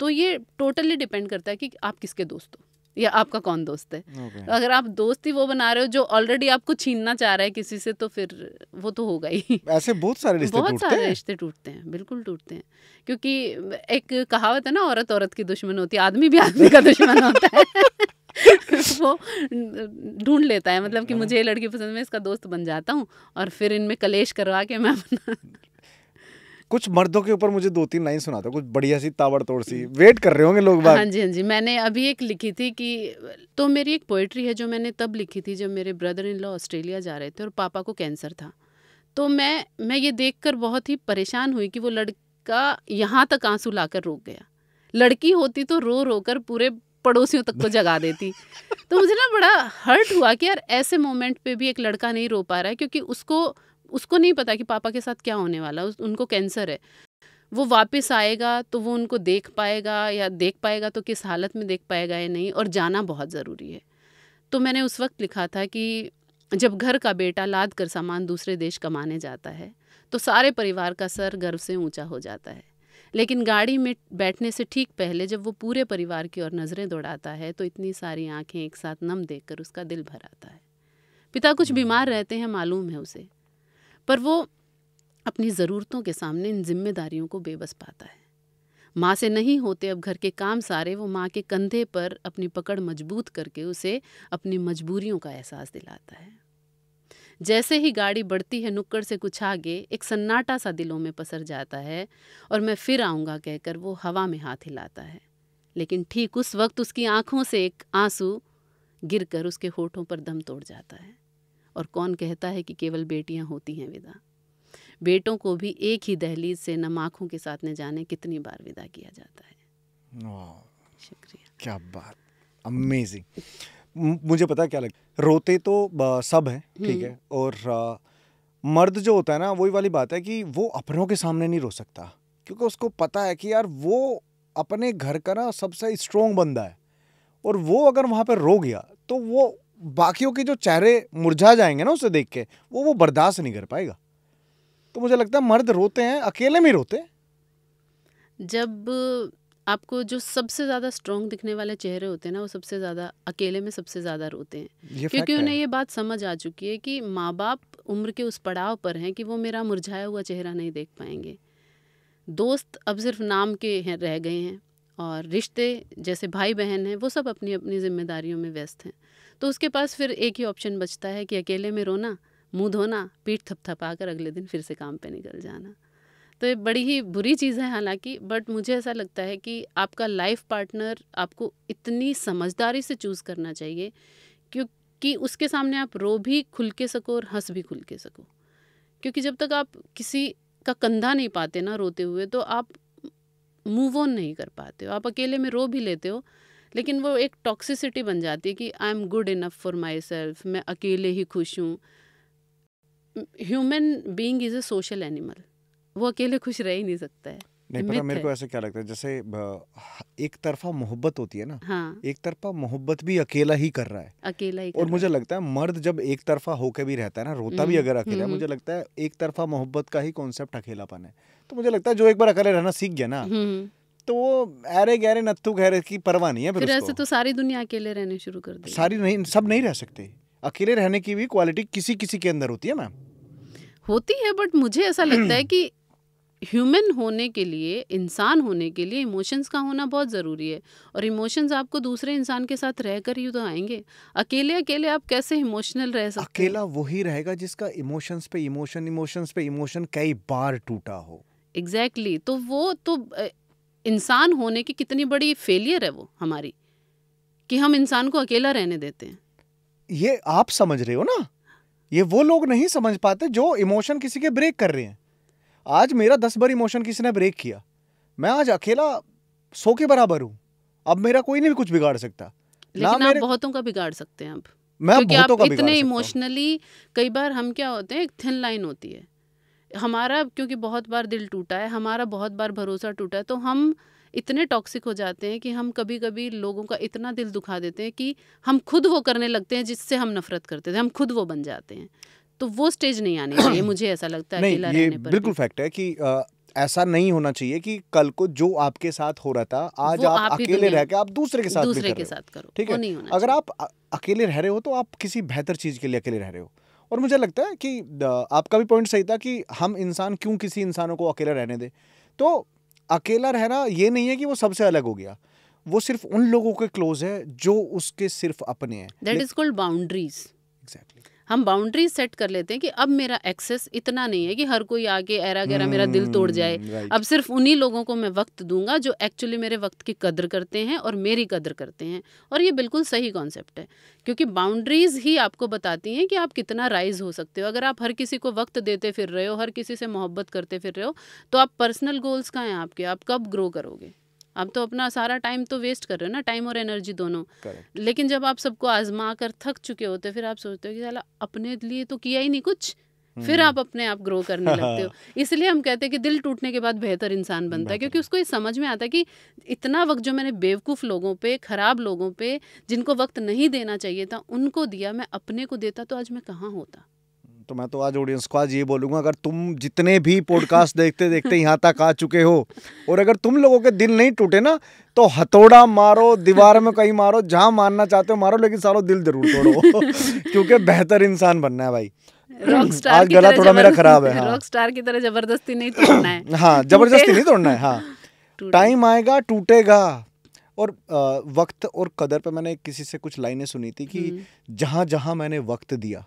तो ये टोटली डिपेंड करता है कि आप किसके दोस्त हो या आपका कौन दोस्त है। अगर आप दोस्त ही वो बना रहे हो जो ऑलरेडी आपको छीनना चाह रहा है किसी से, तो फिर वो तो होगा ही। ऐसे बहुत सारे रिश्ते टूटते हैं, बिल्कुल टूटते हैं। क्योंकि एक कहावत है ना, औरत औरत की दुश्मन होती है, आदमी भी आदमी का दुश्मन होता है। वो ढूंढ लेता है, मतलब कि मुझे ये लड़की पसंद है, इसका दोस्त बन जाता हूँ और फिर इनमें कलेश करवा के मैं अपना कुछ मर्दों के ऊपर मुझे 2-3 लाइन सुनाता, कुछ बढ़िया सी ताबड़तोड़ सी, वेट कर रहे होंगे लोग बात। हाँ जी, मैंने अभी एक लिखी थी कि, तो मेरी एक पोएट्री है जो मैंने तब लिखी थी जब मेरे ब्रदर इन लॉ ऑस्ट्रेलिया जा रहे थे और पापा को कैंसर था। तो मैं ये देखकर बहुत ही परेशान हुई कि वो लड़का यहाँ तक आंसू लाकर रोक गया। लड़की होती तो रो रो कर पूरे पड़ोसियों तक को जगा देती। तो मुझे ना बड़ा हर्ट हुआ कि यार ऐसे मोमेंट पे भी एक लड़का नहीं रो पा रहा है, क्योंकि उसको नहीं पता कि पापा के साथ क्या होने वाला। उनको कैंसर है, वो वापस आएगा तो वो उनको देख पाएगा, या देख पाएगा तो किस हालत में देख पाएगा या नहीं, और जाना बहुत ज़रूरी है। तो मैंने उस वक्त लिखा था कि जब घर का बेटा लाद कर सामान दूसरे देश कमाने जाता है तो सारे परिवार का सर गर्व से ऊंचा हो जाता है, लेकिन गाड़ी में बैठने से ठीक पहले जब वो पूरे परिवार की ओर नज़रें दौड़ाता है तो इतनी सारी आंखें एक साथ नम देखकर उसका दिल भर आता है। पिता कुछ बीमार रहते हैं, मालूम है उसे, पर वो अपनी ज़रूरतों के सामने इन जिम्मेदारियों को बेबस पाता है। माँ से नहीं होते अब घर के काम सारे, वो माँ के कंधे पर अपनी पकड़ मजबूत करके उसे अपनी मजबूरियों का एहसास दिलाता है। जैसे ही गाड़ी बढ़ती है नुक्कड़ से कुछ आगे, एक सन्नाटा सा दिलों में पसर जाता है और मैं फिर आऊँगा कहकर वो हवा में हाथ हिलाता है। लेकिन ठीक उस वक्त उसकी आँखों से एक आंसू गिरकर उसके होठों पर दम तोड़ जाता है। और कौन कहता है कि केवल बेटियां होती हैं विदा? बेटों को भी एक ही दहलीज से नम आँखों के साथ न जाने कितनी बार विदा किया जाता है। शुक्रिया। क्या बात, अमेजिंग। मुझे पता है क्या लगता, रोते तो सब हैं, ठीक है, और मर्द जो होता है ना, वही वाली बात है कि वो अपनों के सामने नहीं रो सकता, क्योंकि उसको पता है कि यार वो अपने घर का ना सबसे स्ट्रॉन्ग बंदा है, और वो अगर वहाँ पर रो गया तो वो बाकियों के जो चेहरे मुरझा जाएंगे ना उसे देख के, वो बर्दाश्त नहीं कर पाएगा। तो मुझे लगता है मर्द रोते हैं, अकेले में रोते हैं। जब आपको जो सबसे ज़्यादा स्ट्रॉन्ग दिखने वाले चेहरे होते हैं ना, वो सबसे ज़्यादा अकेले में सबसे ज़्यादा रोते हैं, क्योंकि उन्हें ये बात समझ आ चुकी है कि माँ बाप उम्र के उस पड़ाव पर हैं कि वो मेरा मुरझाया हुआ चेहरा नहीं देख पाएंगे। दोस्त अब सिर्फ नाम के रह गए हैं, और रिश्ते जैसे भाई बहन हैं वो सब अपनी अपनी जिम्मेदारियों में व्यस्त हैं। तो उसके पास फिर एक ही ऑप्शन बचता है कि अकेले में रोना, मुँह धोना, पीठ थपथपा कर अगले दिन फिर से काम पे निकल जाना। तो ये बड़ी ही बुरी चीज़ है हालांकि, बट मुझे ऐसा लगता है कि आपका लाइफ पार्टनर आपको इतनी समझदारी से चूज़ करना चाहिए क्योंकि उसके सामने आप रो भी खुल के सको और हंस भी खुल के सको। क्योंकि जब तक आप किसी का कंधा नहीं पाते ना रोते हुए, तो आप मूव ऑन नहीं कर पाते हो। आप अकेले में रो भी लेते हो, लेकिन वो एक टॉक्सिसिटी बन जाती है कि I am good enough for my self, मैं अकेले ही खुश हूँ। Human being is a social animal, वो अकेले खुश रह ही नहीं सकता है। नहीं पता मेरे को ऐसे क्या लगता है, जैसे एक तरफा मोहब्बत होती है ना, हाँ, एक तरफा मोहब्बत भी अकेला ही कर रहा है। अकेला ही और मुझे लगता है मर्द जब एक तरफा होके भी रहता है ना, रोता भी अगर अकेला है, मुझे लगता है एक तरफा मोहब्बत का ही कॉन्सेप्ट अकेलापन है। तो मुझे लगता है जो एक बार अकेले रहना सीख गया ना, तो वो अरे गहरे नत्थु गहरे की परवाह नहीं है फिर ऐसे तो सारी दुनिया अकेले रहने शुरू कर देगी। सारी नहीं, सब नहीं रह सकते। अकेले रहने की भी क्वालिटी किसी किसी के अंदर होती है मैम, होती है, बट मुझे ऐसा लगता है कि ह्यूमन होने के लिए, इंसान होने के लिए इमोशंस का होना बहुत ज़रूरी है। और इमोशंस आपको दूसरे इंसान के साथ रहकर ही तो आएंगे। अकेले अकेले आप कैसे इमोशनल रह सकते हैं? अकेला वही रहेगा जिसका इमोशंस पे इमोशन कई बार टूटा हो। एग्जैक्टली तो वो तो इंसान होने की कितनी बड़ी फेलियर है वो हमारी, कि हम इंसान को अकेला रहने देते हैं। ये आप समझ रहे हो ना, ये वो लोग नहीं समझ पाते जो इमोशन किसी के ब्रेक कर रहे हैं। आज मेरा 10 बार इमोशन किसी ने ब्रेक किया, मैं आज अकेला 100 के बराबर हूं। अब मेरा कोई नहीं भी कुछ बिगाड़ सकता, लेकिन आप बहुतों का बिगाड़ सकते हैं अब, मैं क्योंकि बहुतों आप का इतने इमोशनली, कई बार हम क्या होते हैं, एक थिन लाइन होती है हमारा, क्योंकि बहुत बार दिल टूटा है हमारा, बहुत बार भरोसा टूटा है, तो हम इतने टॉक्सिक हो जाते हैं कि हम कभी कभी लोगों का इतना दिल दुखा देते हैं कि हम खुद वो करने लगते हैं जिससे हम नफरत करते थे, हम खुद वो बन जाते हैं। तो वो स्टेज नहीं आनी चाहिए, मुझे ऐसा लगता है अकेला रहने पर। बिल्कुल फैक्ट है कि ऐसा नहीं होना चाहिए कि कल को जो आपके साथ हो रहा था आज आप अकेले रह के आप दूसरे के साथ करो। ठीक है, अगर आप अकेले रह रहे हो तो आप किसी बेहतर चीज के लिए अकेले रह रहे हो। और मुझे लगता है कि आपका भी पॉइंट सही था कि हम इंसान क्यों किसी इंसानों को अकेला रहने दे। तो अकेला रहना ये नहीं है कि वो सबसे अलग हो गया, वो सिर्फ उन लोगों के क्लोज है जो उसके सिर्फ अपने हैं। That is called boundaries. Exactly, हम बाउंड्रीज सेट कर लेते हैं कि अब मेरा एक्सेस इतना नहीं है कि हर कोई आके ऐरा गैरा मेरा दिल तोड़ जाए। अब सिर्फ उन्हीं लोगों को मैं वक्त दूंगा जो एक्चुअली मेरे वक्त की कदर करते हैं और मेरी कदर करते हैं। और ये बिल्कुल सही कॉन्सेप्ट है, क्योंकि बाउंड्रीज ही आपको बताती हैं कि आप कितना राइज हो सकते हो। अगर आप हर किसी को वक्त देते फिर रहे हो, हर किसी से मोहब्बत करते फिर रहे हो, तो आप पर्सनल गोल्स कहाँ हैं आपके? आप कब ग्रो करोगे? आप तो अपना सारा टाइम तो वेस्ट कर रहे हो ना, टाइम और एनर्जी दोनों। लेकिन जब आप सबको आजमा कर थक चुके होते, फिर आप सोचते हो कि साला अपने लिए तो किया ही नहीं कुछ, फिर आप अपने आप ग्रो करने लगते हो। इसलिए हम कहते हैं कि दिल टूटने के बाद बेहतर इंसान बनता है, क्योंकि उसको ये समझ में आता है कि इतना वक्त जो मैंने बेवकूफ़ लोगों पे, ख़राब लोगों पे, जिनको वक्त नहीं देना चाहिए था, उनको दिया, मैं अपने को देता तो आज मैं कहाँ होता। तो मैं तो आज ऑडियंस को आज ये बोलूंगा, अगर तुम जितने भी पॉडकास्ट देखते देखते यहाँ तक आ चुके हो और अगर तुम लोगों के दिल नहीं टूटे ना, तो हथौड़ा मारो, दीवार में कहीं मारो, जहां मारना चाहते हो मारो, लेकिन सालों दिल जरूर तोड़ो क्योंकि बेहतर इंसान बनना है भाई। रॉकस्टार आज गला थोड़ा मेरा खराब है। रॉकस्टार की तरह जबरदस्ती नहीं तोड़ना है। हाँ, जबरदस्ती नहीं तोड़ना है। हाँ, टाइम आएगा टूटेगा। और वक्त और कदर पे मैंने किसी से कुछ लाइनें सुनी थी कि जहां जहां मैंने वक्त दिया,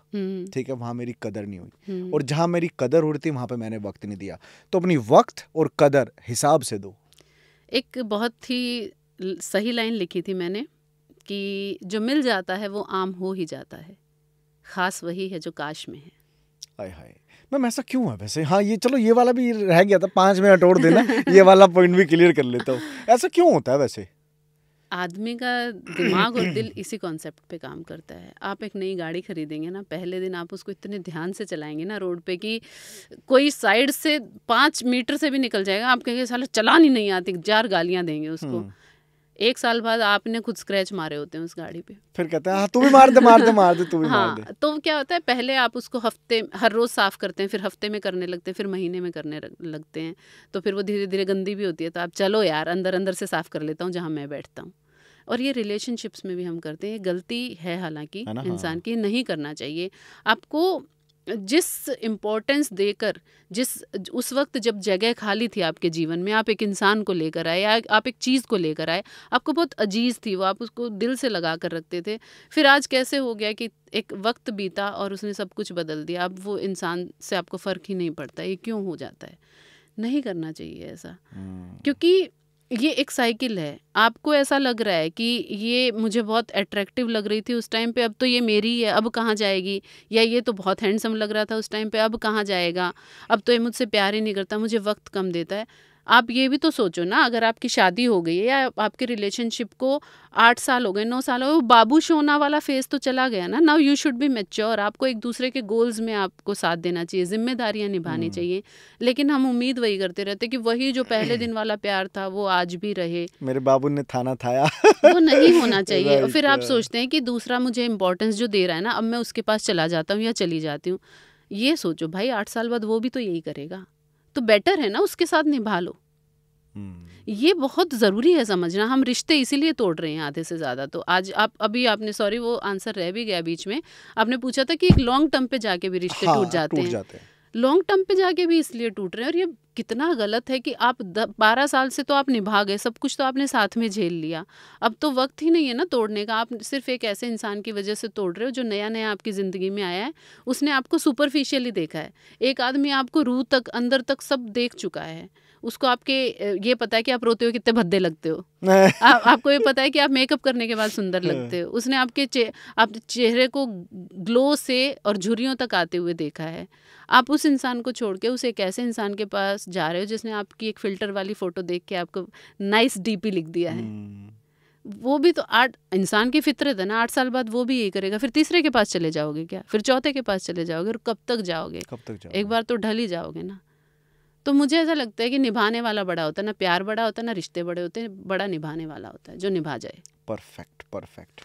ठीक है, वहां मेरी कदर नहीं हुई, और जहां मेरी कदर हो रही थी वहां पे मैंने वक्त नहीं दिया। तो अपनी वक्त और कदर हिसाब से दो। एक बहुत ही सही लाइन लिखी थी मैंने कि जो मिल जाता है वो आम हो ही जाता है, खास वही है जो काश में है। हाय हाय मैम, ऐसा क्यों है वैसे? हाँ, ये चलो, ये वाला भी रह गया था, 5 मिनट और देना ये वाला पॉइंट भी क्लियर कर लेता हूँ। ऐसा क्यों होता है वैसे? आदमी का दिमाग और दिल इसी कॉन्सेप्ट पे काम करता है। आप एक नई गाड़ी खरीदेंगे ना, पहले दिन आप उसको इतने ध्यान से चलाएंगे ना रोड पे कि कोई साइड से 5 मीटर से भी निकल जाएगा, आप कहेंगे साला चलानी नहीं आती, 4 गालियां देंगे उसको। 1 साल बाद आपने खुद स्क्रैच मारे होते हैं उस गाड़ी पे, फिर कहते हैं हाँ तू भी मार दे तू भी मार दे। तो क्या होता है, पहले आप उसको हर रोज साफ करते हैं, फिर हफ्ते में करने लगते हैं, फिर महीने में करने लगते हैं, तो फिर वो धीरे धीरे गंदी भी होती है। तो आप चलो यार अंदर अंदर से साफ कर लेता हूँ जहाँ मैं बैठता हूँ। और ये रिलेशनशिप्स में भी हम करते हैं, गलती है हालांकि इंसान की, नहीं करना चाहिए। आपको जिस इम्पोर्टेंस देकर, जिस उस वक्त जब जगह खाली थी आपके जीवन में, आप एक इंसान को लेकर आए या आप एक चीज़ को लेकर आए, आपको बहुत अजीज थी वो, आप उसको दिल से लगा कर रखते थे, फिर आज कैसे हो गया कि एक वक्त बीता और उसने सब कुछ बदल दिया। अब वो इंसान से आपको फ़र्क ही नहीं पड़ता। ये क्यों हो जाता है? नहीं करना चाहिए ऐसा, क्योंकि ये एक साइकिल है। आपको ऐसा लग रहा है कि ये मुझे बहुत अट्रैक्टिव लग रही थी उस टाइम पे, अब तो ये मेरी है, अब कहाँ जाएगी, या ये तो बहुत हैंडसम लग रहा था उस टाइम पे, अब कहाँ जाएगा, अब तो ये मुझसे प्यार ही नहीं करता, मुझे वक्त कम देता है। आप ये भी तो सोचो ना, अगर आपकी शादी हो गई है या आपके रिलेशनशिप को 8 साल हो गए, 9 साल हो गए, वो बाबू सोना वाला फेज तो चला गया ना। Now you should be mature. आपको एक दूसरे के गोल्स में आपको साथ देना चाहिए, जिम्मेदारियां निभानी चाहिए। लेकिन हम उम्मीद वही करते रहते कि वही जो पहले दिन वाला प्यार था वो आज भी रहे। मेरे बाबू ने थाना थाया वो नहीं होना चाहिए। और फिर आप Right. सोचते हैं कि दूसरा मुझे इंपॉर्टेंस जो दे रहा है ना, अब मैं उसके पास चला जाता हूँ या चली जाती हूँ। ये सोचो भाई, 8 साल बाद वो भी तो यही करेगा, तो बेटर है ना उसके साथ निभा लो। ये बहुत ज़रूरी है समझना। हम रिश्ते इसीलिए तोड़ रहे हैं आधे से ज़्यादा। तो आज आप अभी आपने, सॉरी वो आंसर रह भी गया बीच में, आपने पूछा था कि एक लॉन्ग टर्म पे जाके भी रिश्ते टूट जाते हैं। लॉन्ग टर्म पे जाके भी इसलिए टूट रहे हैं, और ये कितना गलत है कि आप 12 साल से तो आप निभा गए, सब कुछ तो आपने साथ में झेल लिया, अब तो वक्त ही नहीं है ना तोड़ने का। आप सिर्फ एक ऐसे इंसान की वजह से तोड़ रहे हो जो नया नया आपकी ज़िंदगी में आया है। उसने आपको सुपरफिशियली देखा है। एक आदमी आपको रूह तक, अंदर तक सब देख चुका है। उसको आपके ये पता है कि आप रोते हो कितने भद्दे लगते हो। आपको ये पता है कि आप मेकअप करने के बाद सुंदर लगते हो। उसने आपके चेहरे को ग्लो से और झुर्रियों तक आते हुए देखा है। आप उस इंसान को छोड़ के उस एक ऐसे इंसान के पास जा रहे हो जिसने आपकी एक फ़िल्टर वाली फ़ोटो देख के आपको नाइस डीपी लिख दिया है। वो भी तो इंसान की फितरत है ना। 8 साल बाद वो भी यही करेगा। फिर तीसरे के पास चले जाओगे क्या? फिर चौथे के पास चले जाओगे? और कब तक जाओगे? एक बार तो ढल ही जाओगे ना। तो मुझे ऐसा लगता है कि निभाने वाला बड़ा होता है ना, प्यार बड़ा होता है ना, रिश्ते बड़े होते हैं, बड़ा निभाने वाला होता है जो निभा जाए। परफेक्ट।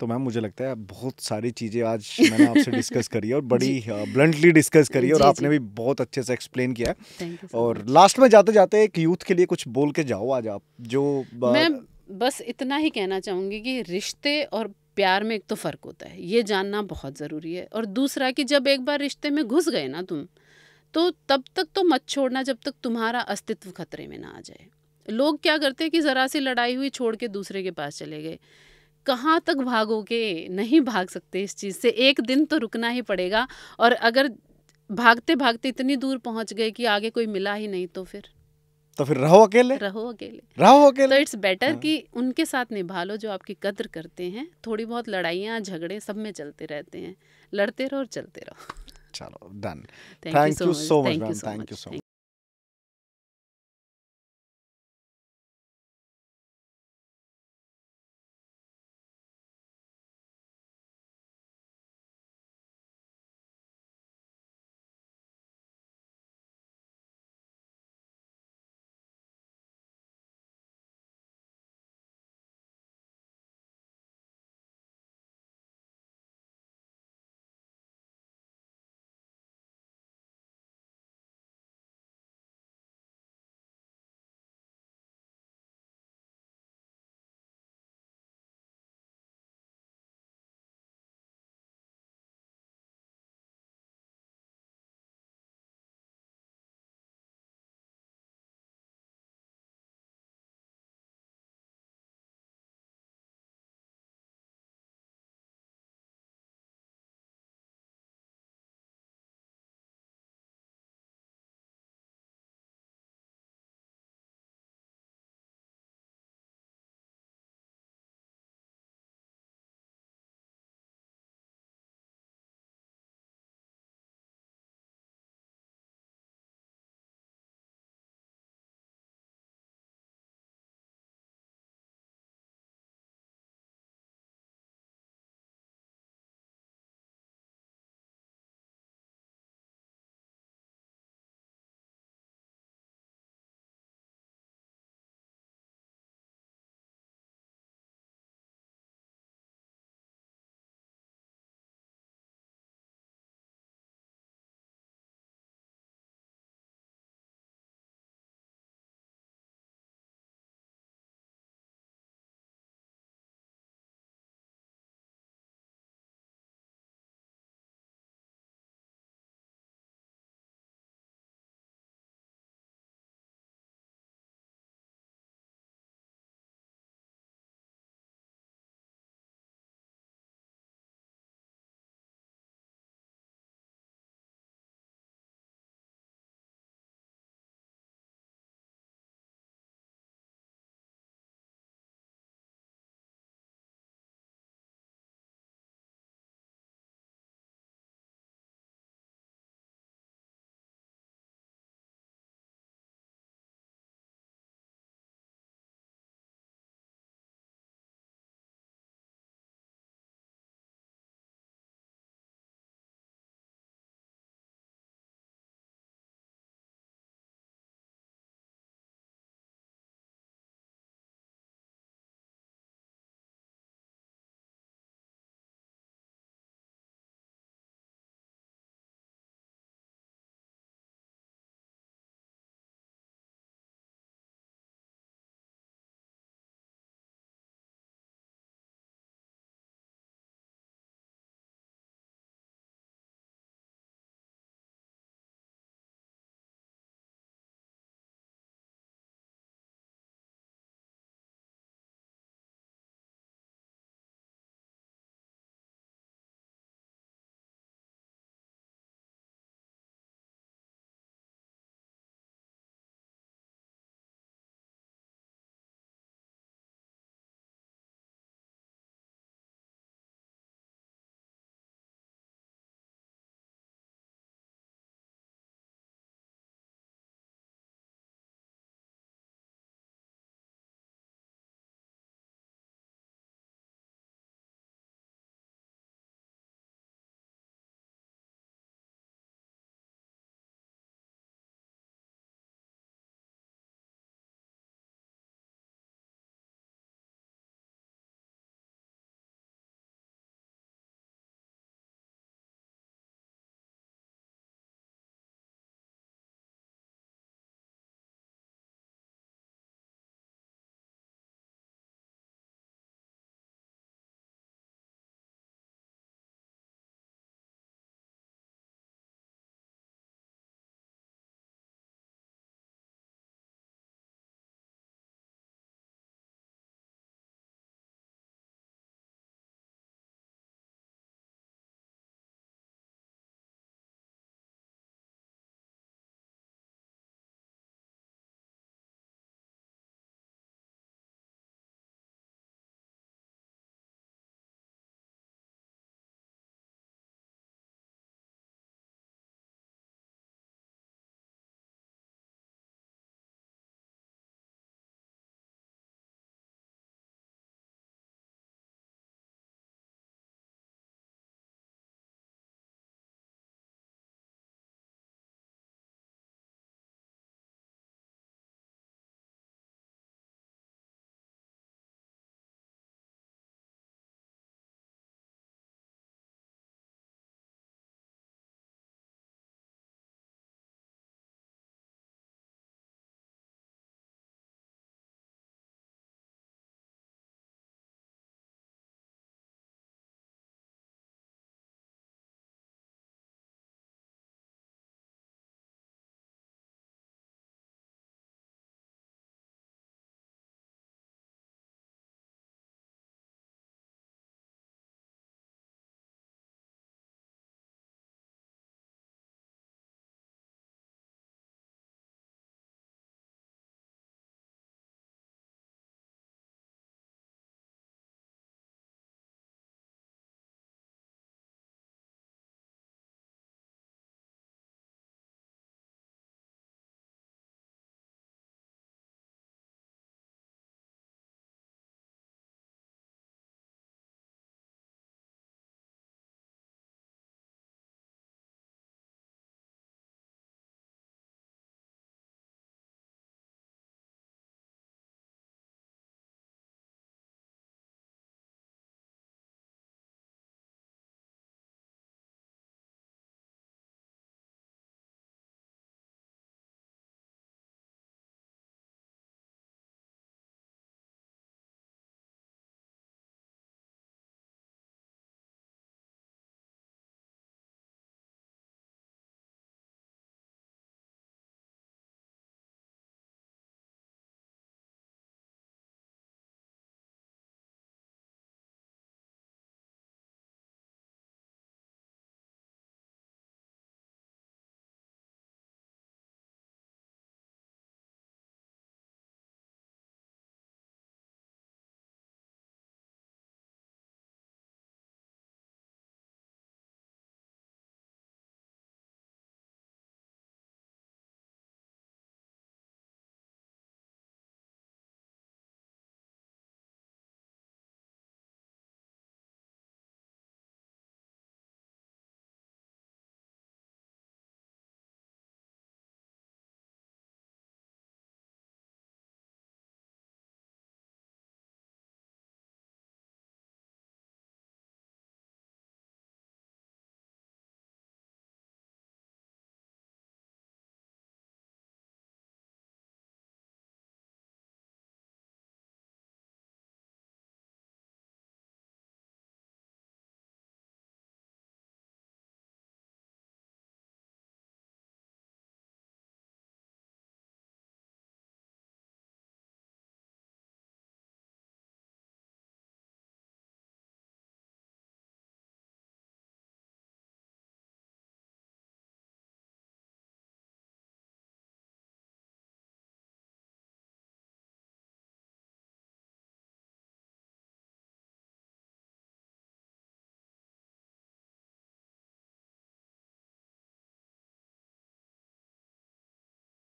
तो मैम मुझे लगता है बहुत सारी चीज़ें आज मैंने आपसे डिस्कस करी है, और बड़ी ब्लंटली डिस्कस करी है, और आपने भी बहुत अच्छे से एक्सप्लेन किया है। और लास्ट में जाते जाते एक यूथ के लिए कुछ बोल के जाओ आज आप। जो मैं बस इतना ही कहना चाहूँगी कि रिश्ते और प्यार में एक तो फ़र्क होता है, ये जानना बहुत ज़रूरी है। और दूसरा कि जब एक बार रिश्ते में घुस गए ना तुम, तो तब तक तो मत छोड़ना जब तक तुम्हारा अस्तित्व खतरे में ना आ जाए। लोग क्या करते हैं कि ज़रा सी लड़ाई हुई, छोड़ के दूसरे के पास चले गए। कहाँ तक भागोगे? नहीं भाग सकते इस चीज़ से। एक दिन तो रुकना ही पड़ेगा। और अगर भागते भागते इतनी दूर पहुंच गए कि आगे कोई मिला ही नहीं, तो फिर रहो अकेले। तो इट्स बेटर कि उनके साथ निभा लो जो आपकी कद्र करते हैं। थोड़ी बहुत लड़ाइयाँ झगड़े सब में चलते रहते हैं, लड़ते रहो और चलते रहो। चलो done. Thank you so much.